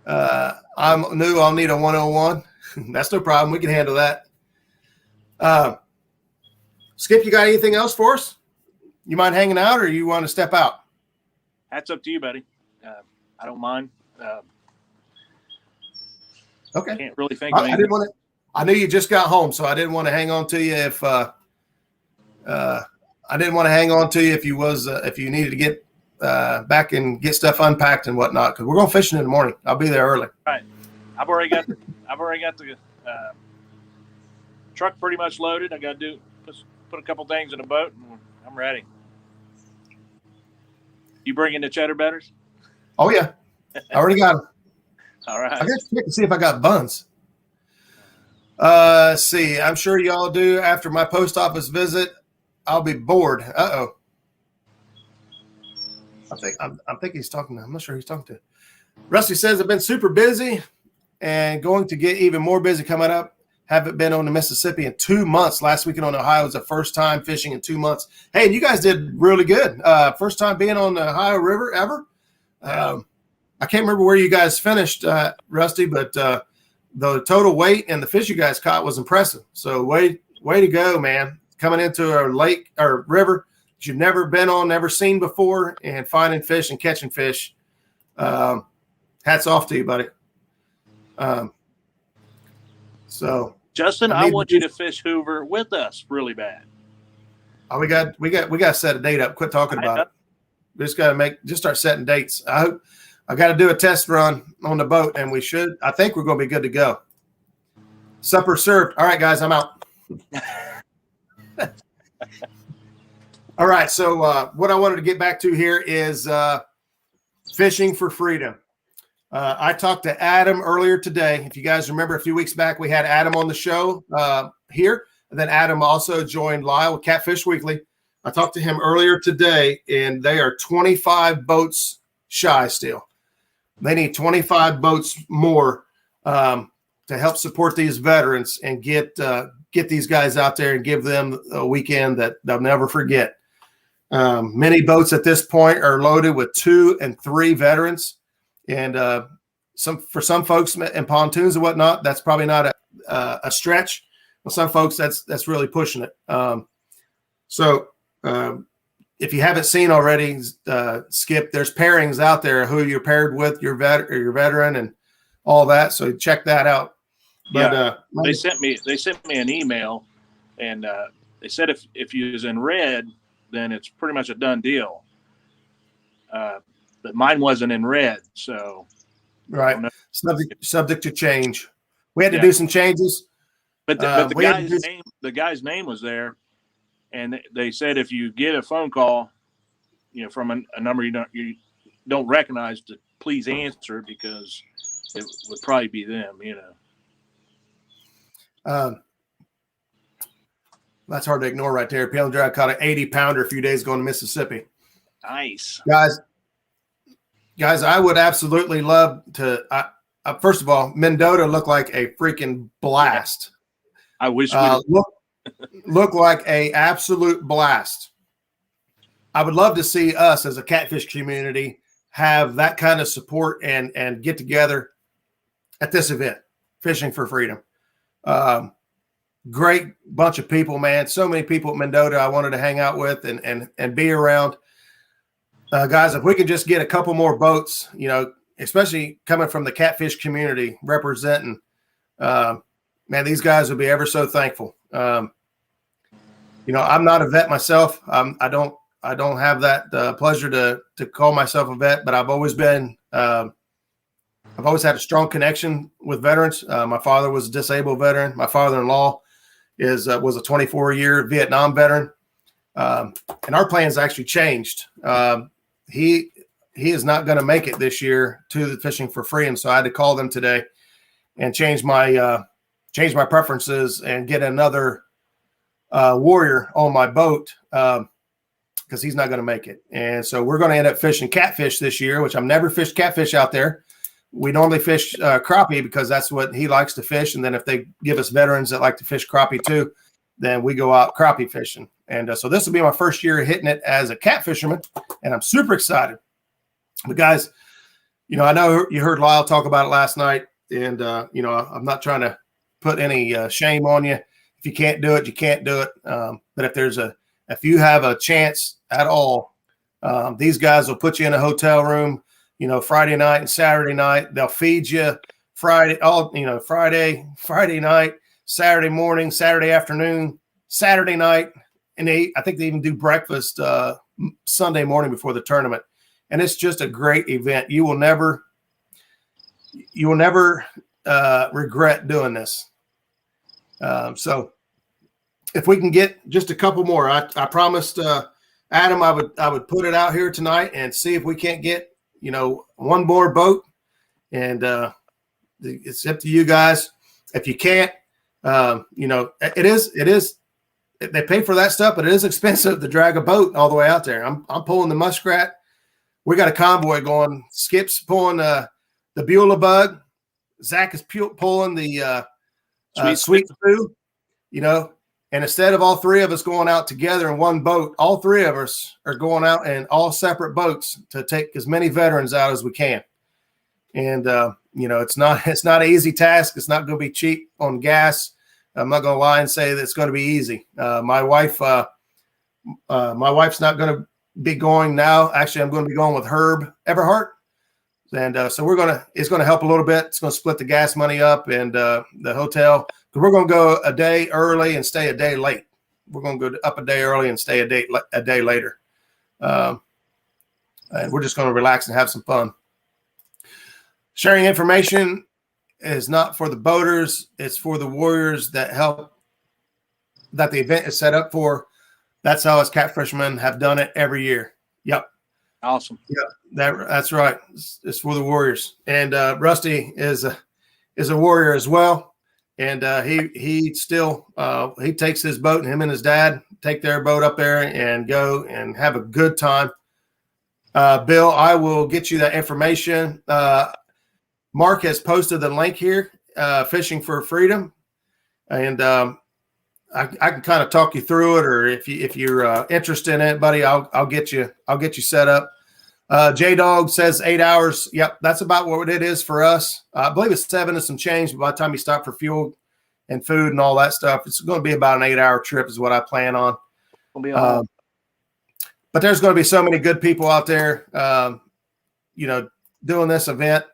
I'm new. I'll need a 101. That's no problem. We can handle that. Skip, you got anything else for us? You mind hanging out, or you want to step out? That's up to you, buddy. I don't mind. Okay. Can't really think. I knew you just got home, so I didn't want to hang on to you if you needed to get back and get stuff unpacked and whatnot, because we're going fishing in the morning. I'll be there early. Right. I've already got the truck pretty much loaded. I got to put a couple things in the boat, and I'm ready. You bringing the cheddar betters? Oh yeah, I already got them. All right. I got to check to see if I got buns. See, I'm sure y'all do. After my post office visit, I'll be bored. I think he's talking. I'm not sure who he's talking to. Rusty says, I've been super busy and going to get even more busy coming up. Haven't been on the Mississippi in 2 months. Last weekend on Ohio was the first time fishing in 2 months. Hey, and you guys did really good. First time being on the Ohio River ever. I can't remember where you guys finished, Rusty, but the total weight and the fish you guys caught was impressive. So way to go, man. Coming into a lake or river that you've never been on, never seen before, and finding fish and catching fish. Hats off to you, buddy. So Justin, I want you to fish Hoover with us really bad. Oh, we got to set a date up. Quit talking about it. We just got to start setting dates. I got to do a test run on the boat, and I think we're going to be good to go. Supper served. All right, guys, I'm out. All right. So what I wanted to get back to here is fishing for freedom. I talked to Adam earlier today. If you guys remember, a few weeks back, we had Adam on the show here. And then Adam also joined Lyle with Catfish Weekly. I talked to him earlier today, and they are 25 boats shy still. They need 25 boats more to help support these veterans and get these guys out there and give them a weekend that they'll never forget. Many boats at this point are loaded with 2 and 3 veterans, and for some folks in pontoons and whatnot, that's probably not a stretch. But some folks, that's really pushing it. If you haven't seen already, Skip, there's pairings out there who you're paired with, your veteran, and all that. So check that out. But yeah, they sent me an email, and they said if you was in red, then it's pretty much a done deal. But mine wasn't in red, so right. Subject to change. We had to do some changes. But the guy's name was there, and they said if you get a phone call, from a number you don't recognize, to please answer, because it would probably be them. That's hard to ignore right there. Pale Dry caught an 80-pounder a few days ago in Mississippi. Nice. Guys, I would absolutely love to. First of all, Mendota looked like a freaking blast. I wish look like a absolute blast. I would love to see us as a catfish community have that kind of support and get together at this event, Fishing for Freedom. Great bunch of people, man. So many people at Mendota I wanted to hang out with and be around. Guys, if we could just get a couple more boats, especially coming from the catfish community representing, man, these guys would be ever so thankful. I'm not a vet myself. I don't have that pleasure to call myself a vet, but I've always been, I've always had a strong connection with veterans. My father was a disabled veteran. My father-in-law was a 24-year Vietnam veteran. And our plans actually changed. He is not going to make it this year to the Fishing for Freedom. So I had to call them today and change my preferences and get another warrior on my boat because he's not going to make it. And so we're going to end up fishing catfish this year, which I've never fished catfish out there. We normally fish crappie because that's what he likes to fish. And then if they give us veterans that like to fish crappie too, then we go out crappie fishing. And so this will be my first year hitting it as a catfisherman, and I'm super excited. But guys, I know you heard Lyle talk about it last night, and I'm not trying to put any shame on you. If you can't do it, you can't do it. But if you have a chance at all, these guys will put you in a hotel room, Friday night and Saturday night. They'll feed you Friday night, Saturday morning, Saturday afternoon, Saturday night, and I think they even do breakfast Sunday morning before the tournament. And it's just a great event. You will never regret doing this. So if we can get just a couple more, I promised Adam I would put it out here tonight and see if we can't get one more boat. And it's up to you guys. If you can't, it is. They pay for that stuff, but it is expensive to drag a boat all the way out there. I'm pulling the Muskrat. We got a convoy going. Skip's pulling the Beulah Bug. Zach is pulling the Sweet Poo. And instead of all three of us going out together in one boat, all three of us are going out in all separate boats to take as many veterans out as we can. And it's not an easy task. It's not going to be cheap on gas. I'm not going to lie and say that it's going to be easy. My wife's not going to be going now. Actually, I'm going to be going with Herb Everhart. And so it's going to help a little bit. It's going to split the gas money up and the hotel. Because we're going to go a day early and stay a day late. We're going to go up a day early and stay a day later. And we're just going to relax and have some fun. Sharing information is not for the boaters. It's for the warriors that help, that the event is set up for. That's how us catfishermen have done it every year. Yep. Awesome. Yep. That's right. It's for the warriors. And Rusty is a warrior as well. And he still he takes his boat, and him and his dad take their boat up there and go and have a good time. Bill, I will get you that information. Mark has posted the link here, Fishing for Freedom, and I can kind of talk you through it, or if you're interested in it, buddy, I'll get you set up. J Dog says 8 hours. Yep, that's about what it is for us. I believe it's 7 and some change. But by the time you stop for fuel and food and all that stuff, it's going to be about an 8-hour trip, is what I plan on. But there's going to be so many good people out there, doing this event.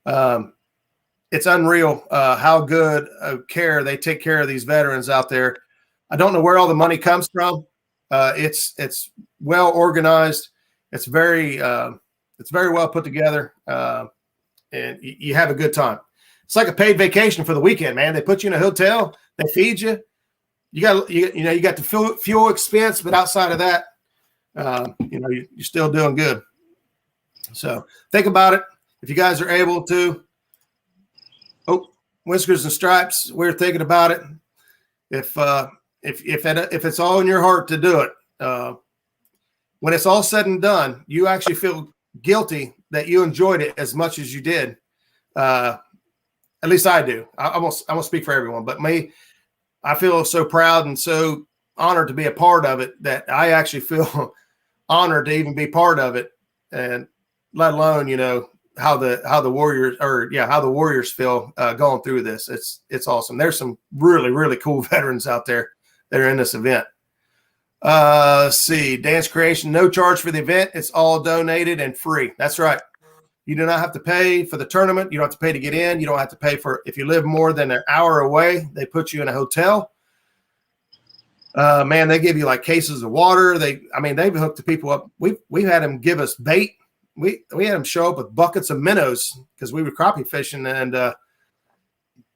It's unreal how good of care they take care of these veterans out there. I don't know where all the money comes from. It's well organized. It's very well put together, and you have a good time. It's like a paid vacation for the weekend, man. They put you in a hotel, they feed you. You got the fuel expense, but outside of that, you're still doing good. So think about it. If you guys are able to. Oh, Whiskers and Stripes, we're thinking about it. If it's all in your heart to do it, when it's all said and done, you actually feel guilty that you enjoyed it as much as you did. At least I do. I won't speak for everyone, but me, I feel so proud and so honored to be a part of it that I actually feel honored to even be part of it, and let alone how the Warriors feel going through this. It's awesome. There's some really, really cool veterans out there that are in this event. Let's see, Dance Creation, no charge for the event. It's all donated and free. That's right. You do not have to pay for the tournament. You don't have to pay to get in. You don't have to pay for, if you live more than an hour away, they put you in a hotel. Man, they give you like cases of water. They've hooked the people up. We've had them give us bait. We had them show up with buckets of minnows because we were crappie fishing, and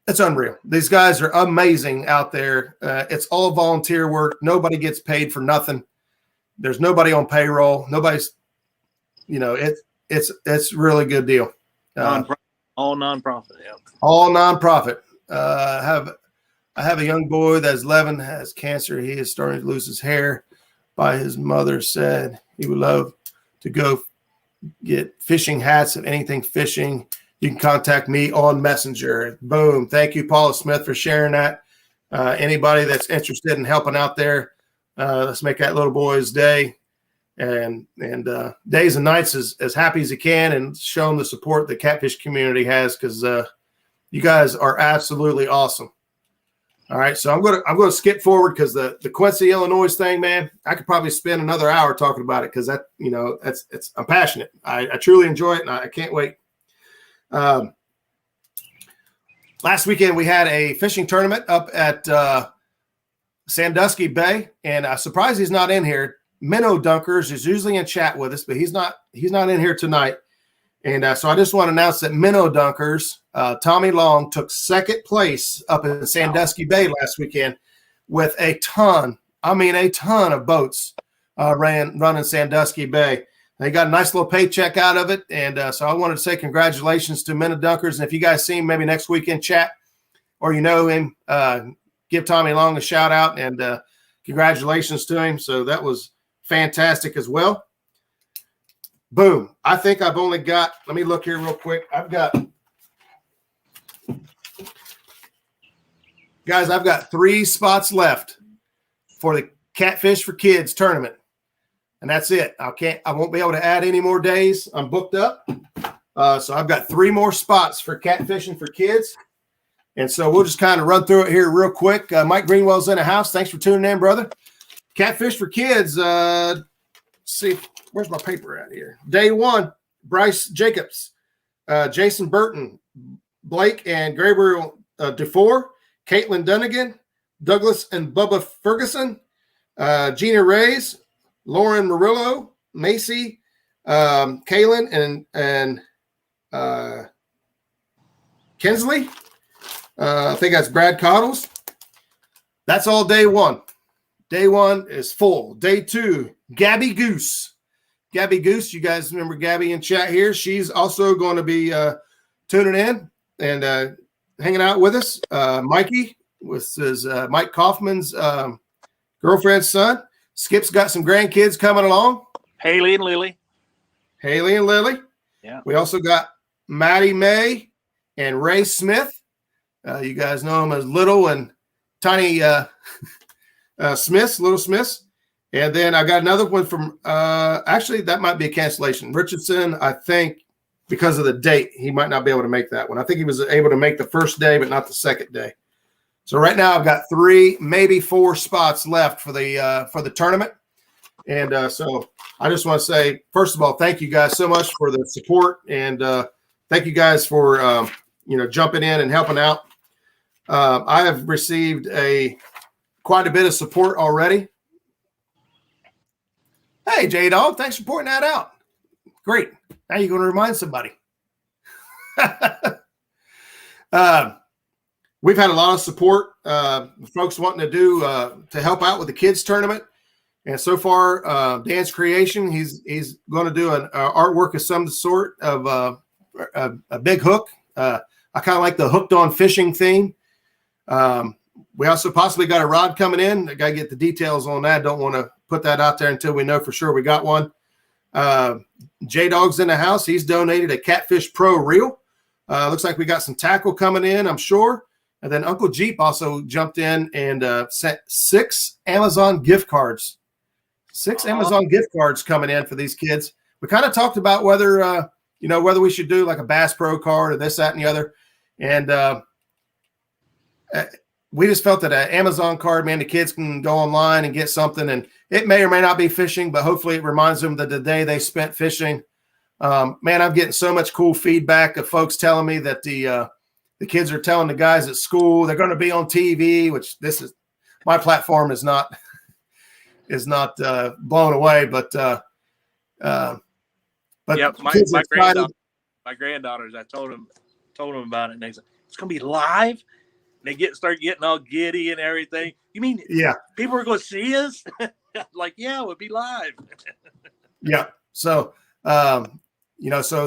it's unreal. These guys are amazing out there. It's all volunteer work. Nobody gets paid for nothing. There's nobody on payroll. Nobody's, it's really good deal. All nonprofit. Yeah. All nonprofit. I have a young boy that's 11, has cancer. He is starting to lose his hair. By his mother said he would love to go get fishing hats of anything fishing. You can contact me on Messenger. Boom. Thank you, Paula Smith, for sharing that. Anybody that's interested in helping out there, let's make that little boy's day and days and nights as happy as he can, and show him the support the catfish community has, because you guys are absolutely awesome. All right, so I'm gonna skip forward because the Quincy, Illinois thing, man, I could probably spend another hour talking about it, because I'm passionate. I truly enjoy it, and I can't wait. Last weekend we had a fishing tournament up at Sandusky Bay, and I'm surprised he's not in here. Minnow Dunkers is usually in chat with us, but he's not in here tonight. And so I just want to announce that Minnow Dunkers, Tommy Long, took second place up in Sandusky Bay last weekend with a ton of boats running Sandusky Bay. They got a nice little paycheck out of it. And so I wanted to say congratulations to Minnow Dunkers. And if you guys see him maybe next week in chat, or you know him, give Tommy Long a shout out, and congratulations to him. So that was fantastic as well. Boom. I think I've only got, let me look here real quick. I've got 3 spots left for the Catfish for Kids tournament. And that's it. I won't be able to add any more days. I'm booked up. So I've got 3 more spots for Catfishing for Kids. And so we'll just kind of run through it here real quick. Mike Greenwell's in the house. Thanks for tuning in, brother. Catfish for Kids. Let's see. Where's my paper at here? Day 1, Bryce Jacobs, Jason Burton, Blake and Gabriel Dufour, Caitlin Dunnigan, Douglas and Bubba Ferguson, Gina Reyes, Lauren Murillo, Macy, Kaylin and Kensley. I think that's Brad Coddles. That's all day 1. Day 1 is full. Day 2, Gabby Goose. Gabby Goose, you guys remember Gabby in chat here. She's also going to be tuning in, and hanging out with us. Mikey with his Mike Kaufman's girlfriend's son. Skip's got some grandkids coming along. Haley and Lily. Yeah. We also got Maddie May and Ray Smith. You guys know them as Little and Tiny Smiths, Little Smiths. And then I got another one from, actually, that might be a cancellation. Richardson, I think, because of the date, he might not be able to make that one. I think he was able to make the first day, but not the second day. So right now I've got 3, maybe 4 spots left for the tournament. And so I just want to say, first of all, thank you guys so much for the support. And thank you guys for, jumping in and helping out. I have received quite a bit of support already. Hey, J-Dog, thanks for pointing that out. Great. Now you're going to remind somebody. We've had a lot of support, folks wanting to do to help out with the kids tournament. And so far, Dan's Creation, he's going to do an artwork of some sort of a big hook. I kind of like the hooked on fishing theme. We also possibly got a rod coming in. I got to get the details on that. Don't want to put that out there until we know for sure we got one. J-Dog's in the house. He's donated a Catfish Pro reel. Looks like we got some tackle coming in, I'm sure. And then Uncle Jeep also jumped in and sent 6 Amazon gift cards. 6 Amazon gift cards coming in for these kids. We kind of talked about whether we should do like a Bass Pro card or this, that, and the other. And we just felt that an Amazon card, man, the kids can go online and get something, and it may or may not be fishing, but hopefully it reminds them that the day they spent fishing. Man, I'm getting so much cool feedback of folks telling me that the kids are telling the guys at school they're going to be on TV, which this is my platform is not blown away, but yeah, my granddaughters, I told them about it, and they said it's going to be live. They start getting all giddy and everything. You mean people are going to see us? Like, yeah, we'll be live. Yeah. So, so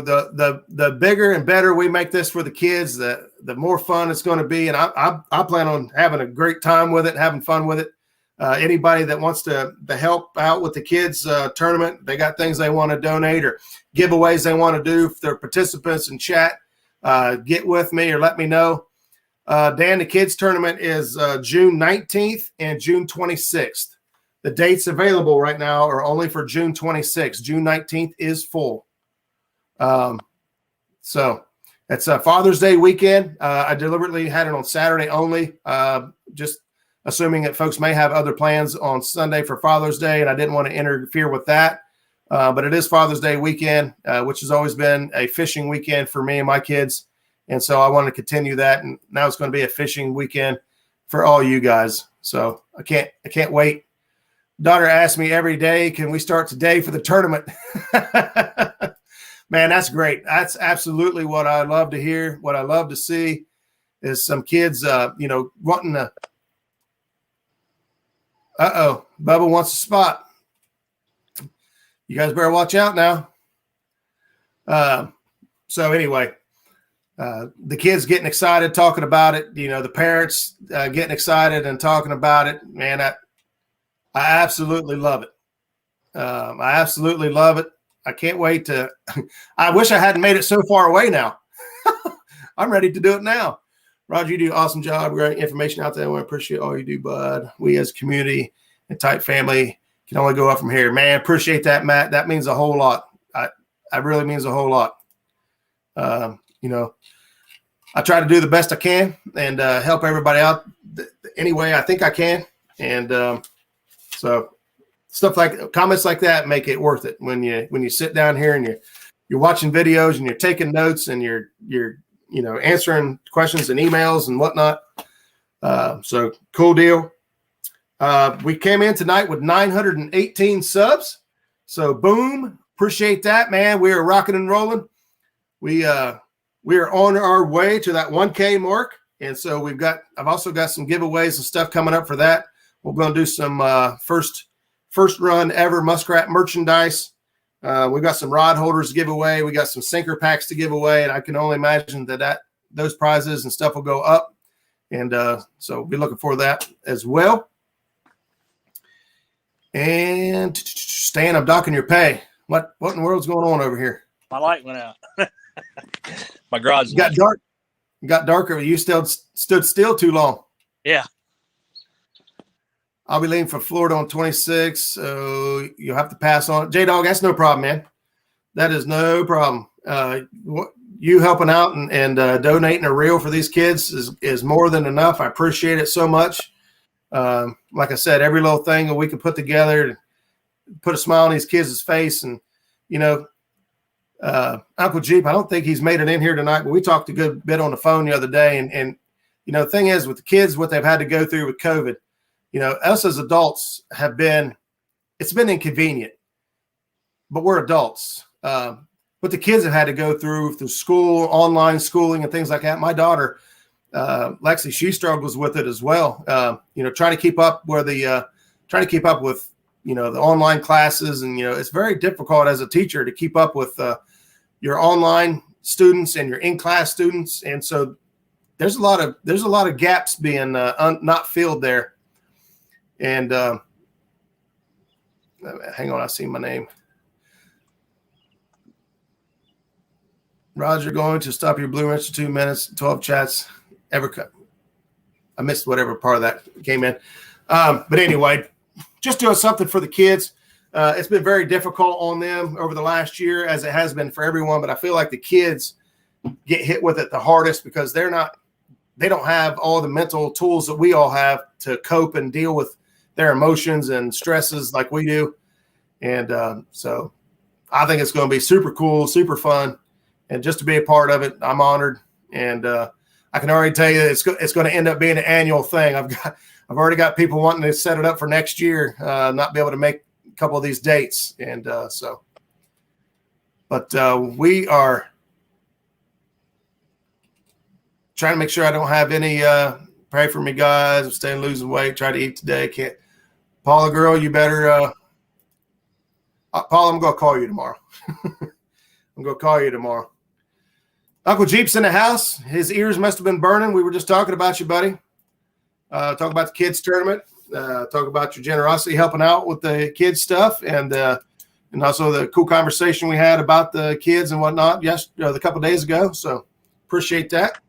the bigger and better we make this for the kids, the more fun it's going to be. And I plan on having a great time with it, having fun with it. Anybody that wants to help out with the kids tournament, they got things they want to donate or giveaways they want to do for their participants in chat, get with me or let me know. Dan, the kids tournament is June 19th and June 26th. The dates available right now are only for June 26th. June 19th is full. So it's a Father's Day weekend. I deliberately had it on Saturday only, just assuming that folks may have other plans on Sunday for Father's Day, and I didn't want to interfere with that. But it is Father's Day weekend, which has always been a fishing weekend for me and my kids. And so I want to continue that. And now it's going to be a fishing weekend for all you guys. So I can't wait. Daughter asks me every day, can we start today for the tournament? Man, that's great. That's absolutely what I love to hear. What I love to see is some kids, wanting to. Bubba wants a spot. You guys better watch out now. So anyway, the kids getting excited, talking about it. The parents getting excited and talking about it. Man, I absolutely love it. I absolutely love it. I can't wait to. I wish I hadn't made it so far away now. I'm ready to do it now. Roger, you do an awesome job. Great information out there. I want to appreciate all you do, bud. We as a community and tight family can only go up from here. Man, appreciate that, Matt. That means a whole lot. I really means a whole lot. I try to do the best I can and help everybody out any way I think I can. And so stuff like comments like that make it worth it when you sit down here and you're watching videos and you're taking notes and you're answering questions and emails and whatnot. So cool deal. We came in tonight with 918 subs. So boom, appreciate that, man. We are rocking and rolling. We are on our way to that 1K mark. And so I've also got some giveaways and stuff coming up for that. We're going to do some first run ever Muskrat merchandise. We've got some rod holders to give away. We got some sinker packs to give away. And I can only imagine that those prizes and stuff will go up. And so be looking for that as well. And Stan, I'm docking your pay. What in the world's going on over here? My light went out. My garage got dark. Got darker. You stood still too long. Yeah. I'll be leaving for Florida on 26, so you'll have to pass on. J-Dog, that's no problem, man. That is no problem. You helping out and donating a reel for these kids is more than enough. I appreciate it so much. Like I said, every little thing that we can put together to put a smile on these kids' face. And, you know, Uncle Jeep, I don't think he's made it in here tonight, but we talked a good bit on the phone the other day. And you know, the thing is with the kids, what they've had to go through with COVID, you know, us as adults it's been inconvenient, but we're adults. What the kids have had to go through school, online schooling and things like that. My daughter, Lexi, she struggles with it as well. You know, trying to keep up with, you know, the online classes. And, you know, it's very difficult as a teacher to keep up with your online students and your in-class students. And so there's a lot of gaps being not filled there. And hang on, I see my name. Roger, going to stop your Blue Wrench for 2 minutes, 12 chats. I missed whatever part of that came in. But anyway, just doing something for the kids. It's been very difficult on them over the last year, as it has been for everyone. But I feel like the kids get hit with it the hardest because they don't have all the mental tools that we all have to cope and deal with their emotions and stresses like we do. And so I think it's going to be super cool, super fun. And just to be a part of it, I'm honored. And I can already tell you it's going to end up being an annual thing. I've already got people wanting to set it up for next year, not be able to make a couple of these dates. And but we are trying to make sure I don't have any, pray for me, guys. I'm staying losing weight, try to eat today. Can't. Paula, girl, you better, Paula, I'm going to call you tomorrow. I'm going to call you tomorrow. Uncle Jeep's in the house. His ears must have been burning. We were just talking about you, buddy. Talk about the kids tournament. Talk about your generosity helping out with the kids stuff, and also the cool conversation we had about the kids and whatnot a couple of days ago. So appreciate that.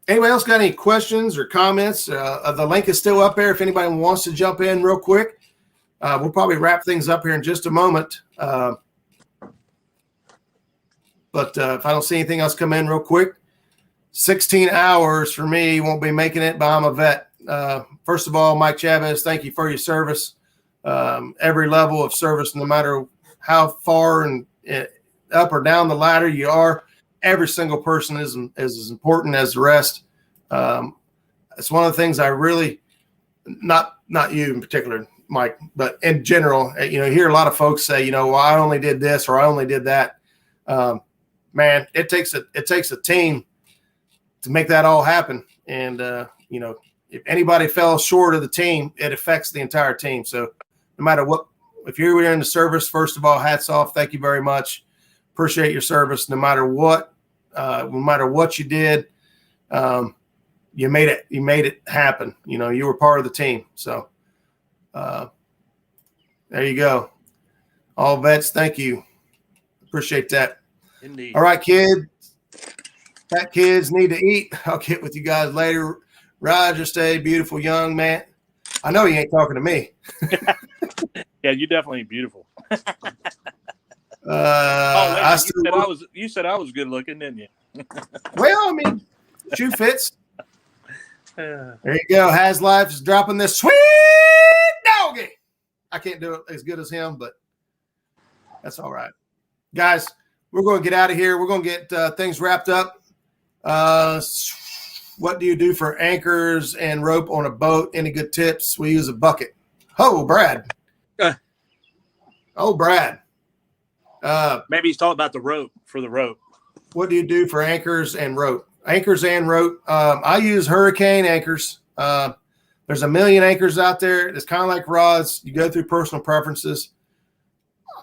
Anybody else got any questions or comments? The link is still up there if anybody wants to jump in real quick. We'll probably wrap things up here in just a moment. But if I don't see anything else come in real quick, 16 hours for me, won't be making it, but I'm a vet. First of all, Mike Chavez, thank you for your service. Every level of service, no matter how far and up or down the ladder you are, every single person is as important as the rest. It's one of the things I really, not you in particular, Mike, but in general, you hear a lot of folks say, well, I only did this or I only did that. Man, it takes a team to make that all happen. And, if anybody fell short of the team, it affects the entire team. So no matter what, if you're in the service, first of all, hats off. Thank you very much. Appreciate your service. No matter what you did, you made it happen. You were part of the team. So there you go. All vets, thank you. Appreciate that. Indeed. All right, kids. Fat kids need to eat. I'll get with you guys later. Roger, stay beautiful, young man. I know he ain't talking to me. Yeah, you definitely beautiful. You said I was good looking, didn't you? Well, I mean, shoe fits. There you go. Has Life is dropping this sweet doggy. I can't do it as good as him, but that's all right. Guys, we're going to get out of here. We're going to get things wrapped up. What do you do for anchors and rope on a boat? Any good tips? We use a bucket. Oh, Brad. Brad. Maybe he's talking about the rope for the rope. What do you do for anchors and rope? Anchors and rope. I use hurricane anchors. There's a million anchors out there. It's kind of like rods. You go through personal preferences.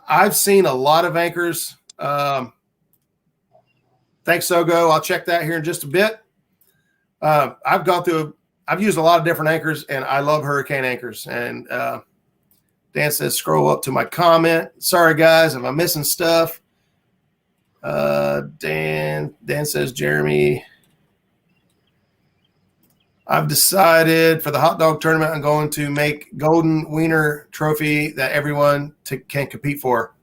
I've seen a lot of anchors. Thanks, Sogo. I'll check that here in just a bit. I've used a lot of different anchors, and I love hurricane anchors. And Dan says, scroll up to my comment. Sorry, guys, if I'm missing stuff. Dan says, Jeremy, I've decided for the hot dog tournament, I'm going to make golden wiener trophy that everyone can compete for.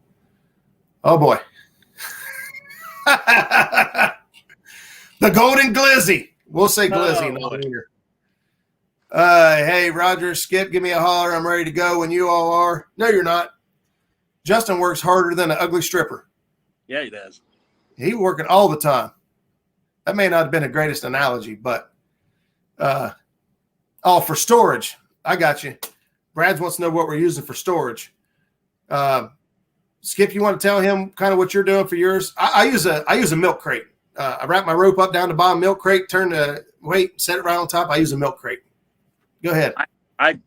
Oh, boy. The golden glizzy. We'll say glizzy, not wiener. Hey, Roger, Skip, give me a holler. I'm ready to go when you all are. No, you're not. Justin works harder than an ugly stripper. Yeah, he does. He's working all the time. That may not have been the greatest analogy, but for storage. I got you. Brad wants to know what we're using for storage. Skip, you want to tell him kind of what you're doing for yours? I use a milk crate. I wrap my rope up down the bottom milk crate, turn the weight, set it right on top. I use a milk crate. Go ahead. I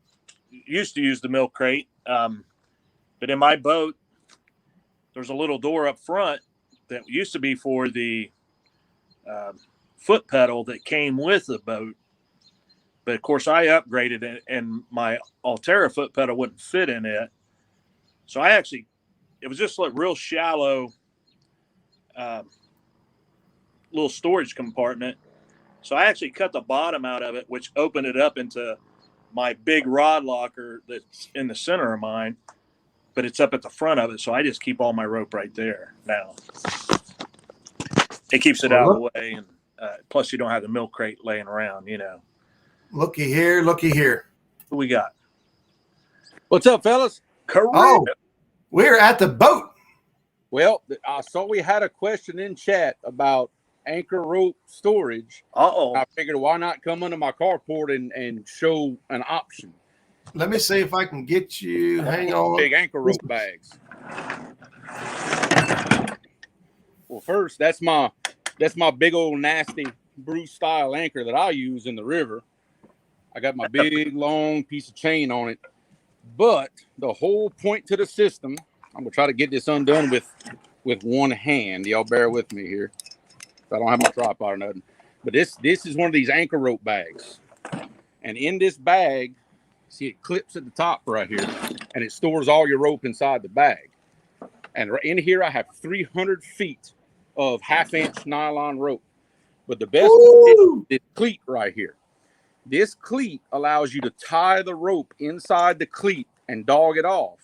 used to use the milk crate, but in my boat, there's a little door up front that used to be for the foot pedal that came with the boat. But, of course, I upgraded it, and my Altera foot pedal wouldn't fit in it. So it was just like real shallow little storage compartment. So I actually cut the bottom out of it, which opened it up into my big rod locker that's in the center of mine, but it's up at the front of it. So I just keep all my rope right there now. It keeps it out of the way. And plus you don't have the milk crate laying around, you know. Looky here. Who we got? What's up, fellas? Oh, we're at the boat. Well, I saw we had a question in chat about anchor rope storage. I figured why not come under my carport and show an option. Let me see if I can get you. Hang on. Big anchor rope bags. Well, first, that's my big old nasty Bruce style anchor that I use in the river. I got my big long piece of chain on it. But the whole point to the system, I'm gonna try to get this undone with one hand. Y'all bear with me here. I don't have my tripod or nothing. But this is one of these anchor rope bags. And in this bag, see, it clips at the top right here, and it stores all your rope inside the bag. And in here, I have 300 feet of half-inch nylon rope. But the best is this cleat right here. This cleat allows you to tie the rope inside the cleat and dog it off.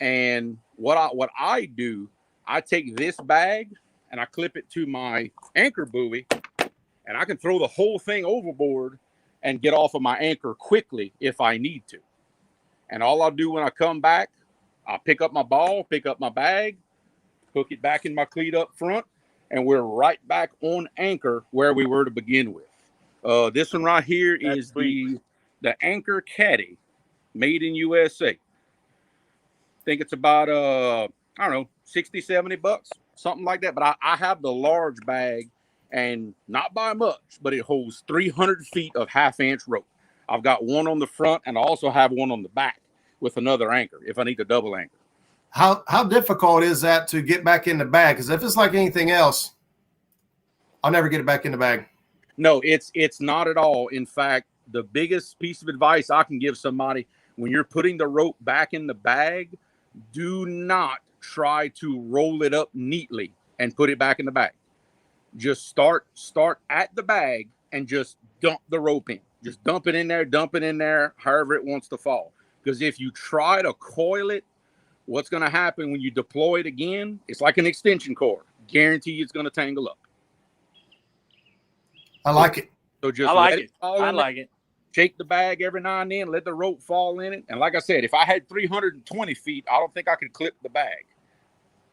And what I do, I take this bag and I clip it to my anchor buoy, and I can throw the whole thing overboard and get off of my anchor quickly if I need to. And all I'll do when I come back, I'll pick up my ball, pick up my bag, hook it back in my cleat up front, and we're right back on anchor where we were to begin with. This one right here is the Anchor Caddy, made in USA. I think it's about, I don't know, 60, 70 bucks, something like that. But I have the large bag, and not by much, but it holds 300 feet of half-inch rope. I've got one on the front, and I also have one on the back with another anchor if I need a double anchor. How difficult is that to get back in the bag? Because if it's like anything else, I'll never get it back in the bag. No, it's not at all. In fact, the biggest piece of advice I can give somebody, when you're putting the rope back in the bag, do not try to roll it up neatly and put it back in the bag. Just start at the bag and just dump the rope in. Just dump it in there, however it wants to fall. Because if you try to coil it, what's going to happen when you deploy it again? It's like an extension cord. Guarantee it's going to tangle up. I like it. So just I like it. Shake the bag every now and then, let the rope fall in it. And like I said, if I had 320 feet, I don't think I could clip the bag.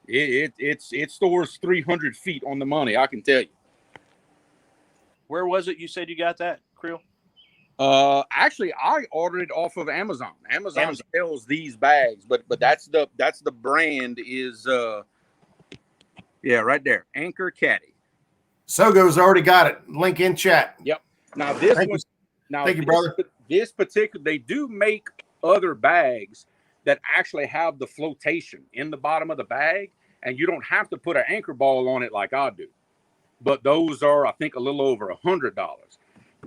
It stores 300 feet on the money, I can tell you. Where was it you said you got that, Creel? Actually, I ordered it off of Amazon. Amazon sells these bags, but that's the brand is right there, Anchor Caddy. Sogo's already got it. Link in chat. Yep. Now this Thank one. you. Now Thank you, brother. This particular, they do make other bags that actually have the flotation in the bottom of the bag, and you don't have to put an anchor ball on it like I do. but those are, I think, a little over $100.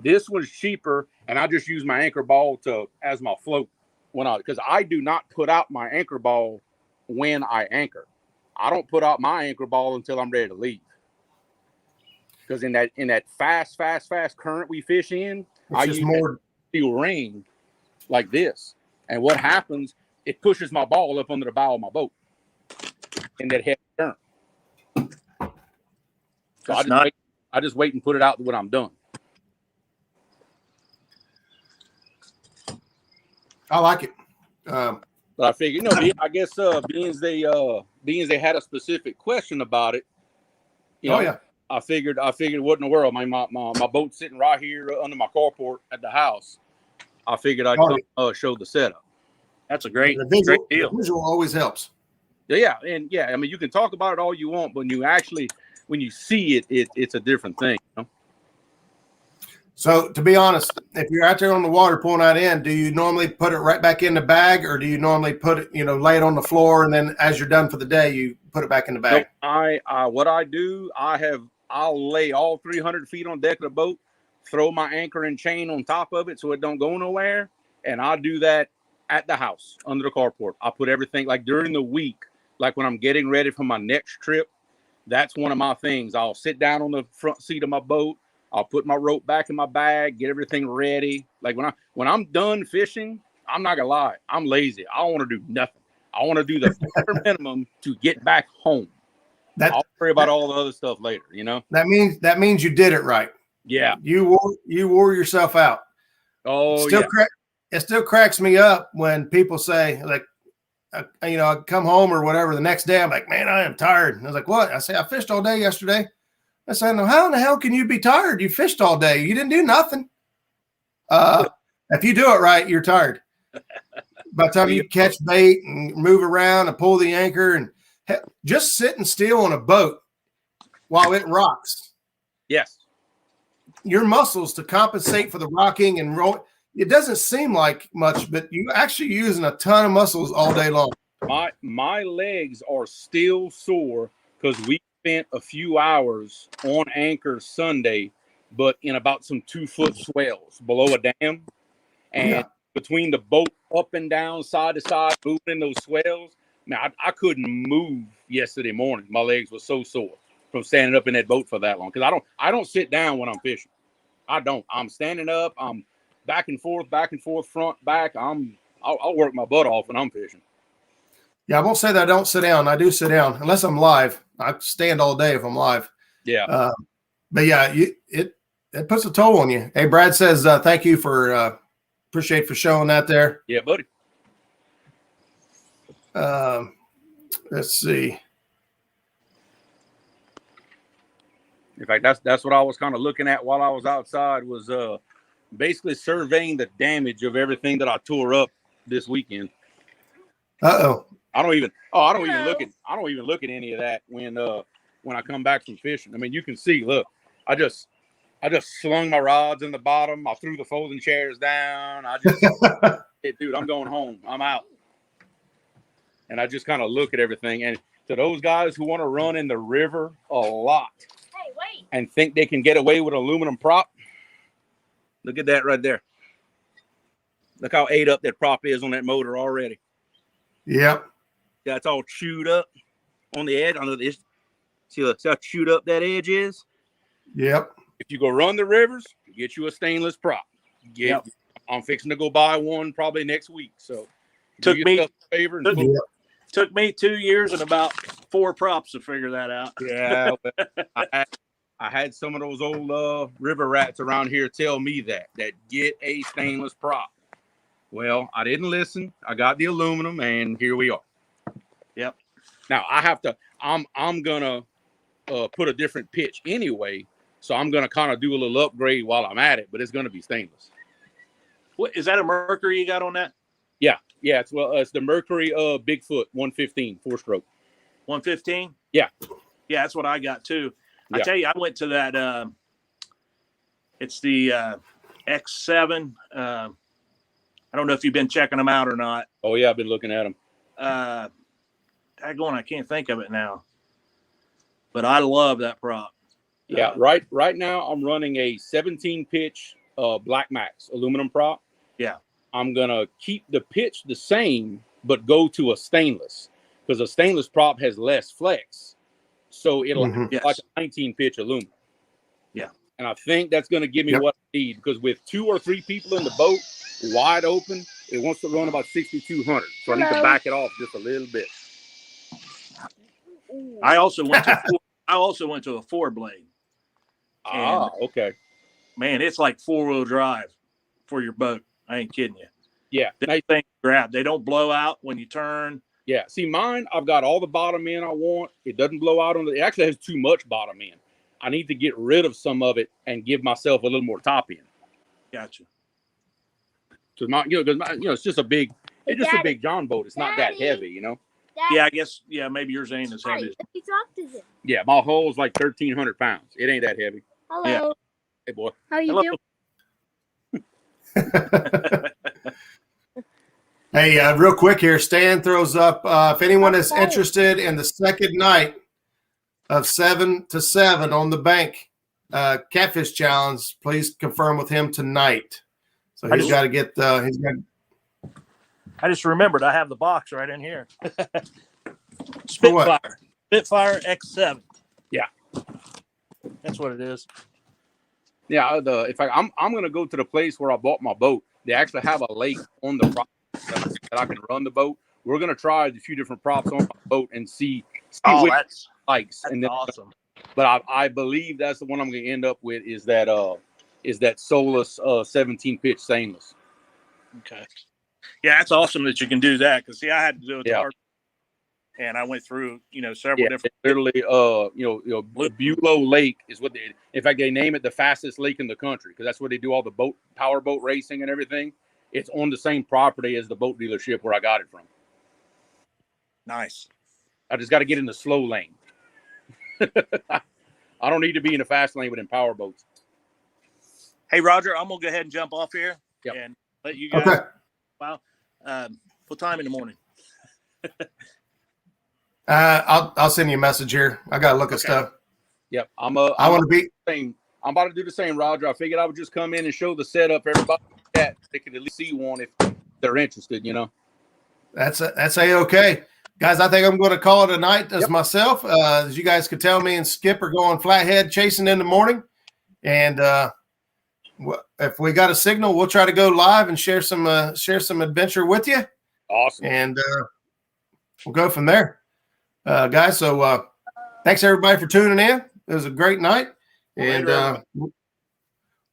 This one's cheaper, and I just use my anchor ball as my float because I do not put out my anchor ball when I anchor. I don't put out my anchor ball until I'm ready to leave. Because in that fast current we fish in, I use more steel ring like this. And what happens, it pushes my ball up under the bow of my boat in that heavy current. So I just wait and put it out when I'm done. I like it. But I figured, I guess being they had a specific question about it, I figured what in the world, my boat's sitting right here under my carport at the house. I figured I'd come show the setup. That's a great deal. The visual always helps. Yeah, and I mean, you can talk about it all you want, but when you see it, it's a different thing. So, to be honest, if you're out there on the water pulling that in, do you normally put it right back in the bag, or do you normally put it, lay it on the floor, and then as you're done for the day, you put it back in the bag? So what I do, I'll lay all 300 feet on deck of the boat, throw my anchor and chain on top of it so it don't go nowhere, and I'll do that at the house under the carport. I'll put everything, like during the week, like when I'm getting ready for my next trip. That's one of my things. I'll sit down on the front seat of my boat. I'll put my rope back in my bag, get everything ready. Like when I'm done fishing, I'm not gonna lie, I'm lazy. I don't want to do nothing. I want to do the bare minimum to get back home. I'll worry about all the other stuff later. That means you did it right. Yeah, you wore yourself out. Oh, it still cracks me up when people say, like, I come home or whatever the next day. I'm like, man, I am tired. And I was like, what? I say, I fished all day yesterday. I said, no, how in the hell can you be tired? You fished all day. You didn't do nothing. If you do it right, you're tired. By the time you catch bait and move around and pull the anchor and just sitting still on a boat while it rocks. Yes. Your muscles to compensate for the rocking and roll. It doesn't seem like much, but you actually using a ton of muscles all day long. My legs are still sore because we spent a few hours on anchor Sunday, but in about some 2-foot swells below a dam. And between the boat up and down, side to side, moving in those swells, man, I couldn't move yesterday morning. My legs were so sore from standing up in that boat for that long. Because I don't sit down when I'm fishing. I don't. I'm standing up. I'm back and forth, front, back. I'll work my butt off when I'm fishing. Yeah, I won't say that I don't sit down. I do sit down unless I'm live. I stand all day if I'm live. Yeah. But yeah, it puts a toll on you. Hey, Brad says thank you for appreciate for showing that there. Yeah, buddy. Let's see. In fact, that's what I was kind of looking at while I was outside, was basically surveying the damage of everything that I tore up this weekend. I don't even look at any of that when I come back from fishing. I mean, you can see, look, I just slung my rods in the bottom. I threw the folding chairs down. Dude, I'm going home. I'm out. And I just kind of look at everything. And to those guys who want to run in the river a lot and think they can get away with an aluminum prop, look at that right there. Look how ate up that prop is on that motor already. Yep. That's all chewed up on the edge. See how chewed up that edge is? Yep. If you go run the rivers, get you a stainless prop. I'm fixing to go buy one probably next week. So took me a favor and took me 2 years and about 4 props to figure that out. Yeah. I had some of those old river rats around here tell me that get a stainless prop. Well, I didn't listen. I got the aluminum, and here we are. Yep. Now I'm gonna put a different pitch anyway, so I'm gonna kind of do a little upgrade while I'm at it, but it's gonna be stainless. What is that, a Mercury you got on that? Yeah. It's the Mercury Bigfoot 115 4-stroke. 115. Yeah, that's what I got too. I tell you, I went to that. It's the X7. I don't know if you've been checking them out or not. Oh yeah, I've been looking at them. I can't think of it now, but I love that prop. Yeah, right now I'm running a 17 pitch Black Max aluminum prop. Yeah. I'm gonna keep the pitch the same, but go to a stainless because a stainless prop has less flex. So it'll Yes. like a 19 pitch aluminum. Yeah. And I think that's gonna give me what I need because with 2 or 3 people in the boat wide open, it wants to run about 6,200. So I need to back it off just a little bit. I also went to a 4-blade. Okay. Man, it's like 4-wheel drive for your boat. I ain't kidding you. Yeah. They things grab. They don't blow out when you turn. Yeah. See, mine, I've got all the bottom end I want. It doesn't blow out on it actually has too much bottom end. I need to get rid of some of it and give myself a little more top end. Gotcha. So it's just a big John boat. It's not that heavy, you know. Yeah, I guess. Yeah, maybe yours ain't as heavy. Yeah, my hull's like 1,300 pounds. It ain't that heavy. Hello. Yeah. Hey, boy. How you doing? Hey, real quick here, Stan throws up, if anyone is interested in the second night of 7 to 7 on the bank catfish challenge, please confirm with him tonight. So he's got to get I just remembered I have the box right in here. Spitfire X7. Yeah. That's what it is. Yeah, I'm gonna go to the place where I bought my boat. They actually have a lake on the property that I can run the boat. We're gonna try a few different props on my boat and see which likes. And then, awesome. But I believe that's the one I'm gonna end up with is that Solus 17 pitch stainless. Okay. Yeah, that's awesome that you can do that because I had to do it hard. And I went through, several different. Literally, Bulow Lake is what they. In fact, they name it the fastest lake in the country because that's where they do all the power boat racing and everything. It's on the same property as the boat dealership where I got it from. Nice. I just got to get in the slow lane. I don't need to be in the fast lane within power boats. Hey, Roger, I'm gonna go ahead and jump off here and let you guys. Okay. Wow. What time in the morning? I'll send you a message here. I got to look at stuff. Yep. I'm about to do the same, Roger. I figured I would just come in and show the setup for everybody that they could at least see one if they're interested, That's A-okay. Guys, I think I'm going to call it a night as myself. As you guys could tell, me and Skip are going flathead chasing in the morning. And if we got a signal, we'll try to go live and share some adventure with you. Awesome. And we'll go from there. Guys, so thanks everybody for tuning in. It was a great night. And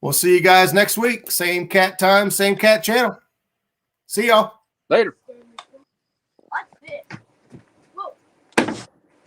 we'll see you guys next week. Same cat time, same cat channel. See y'all. Later. What's this?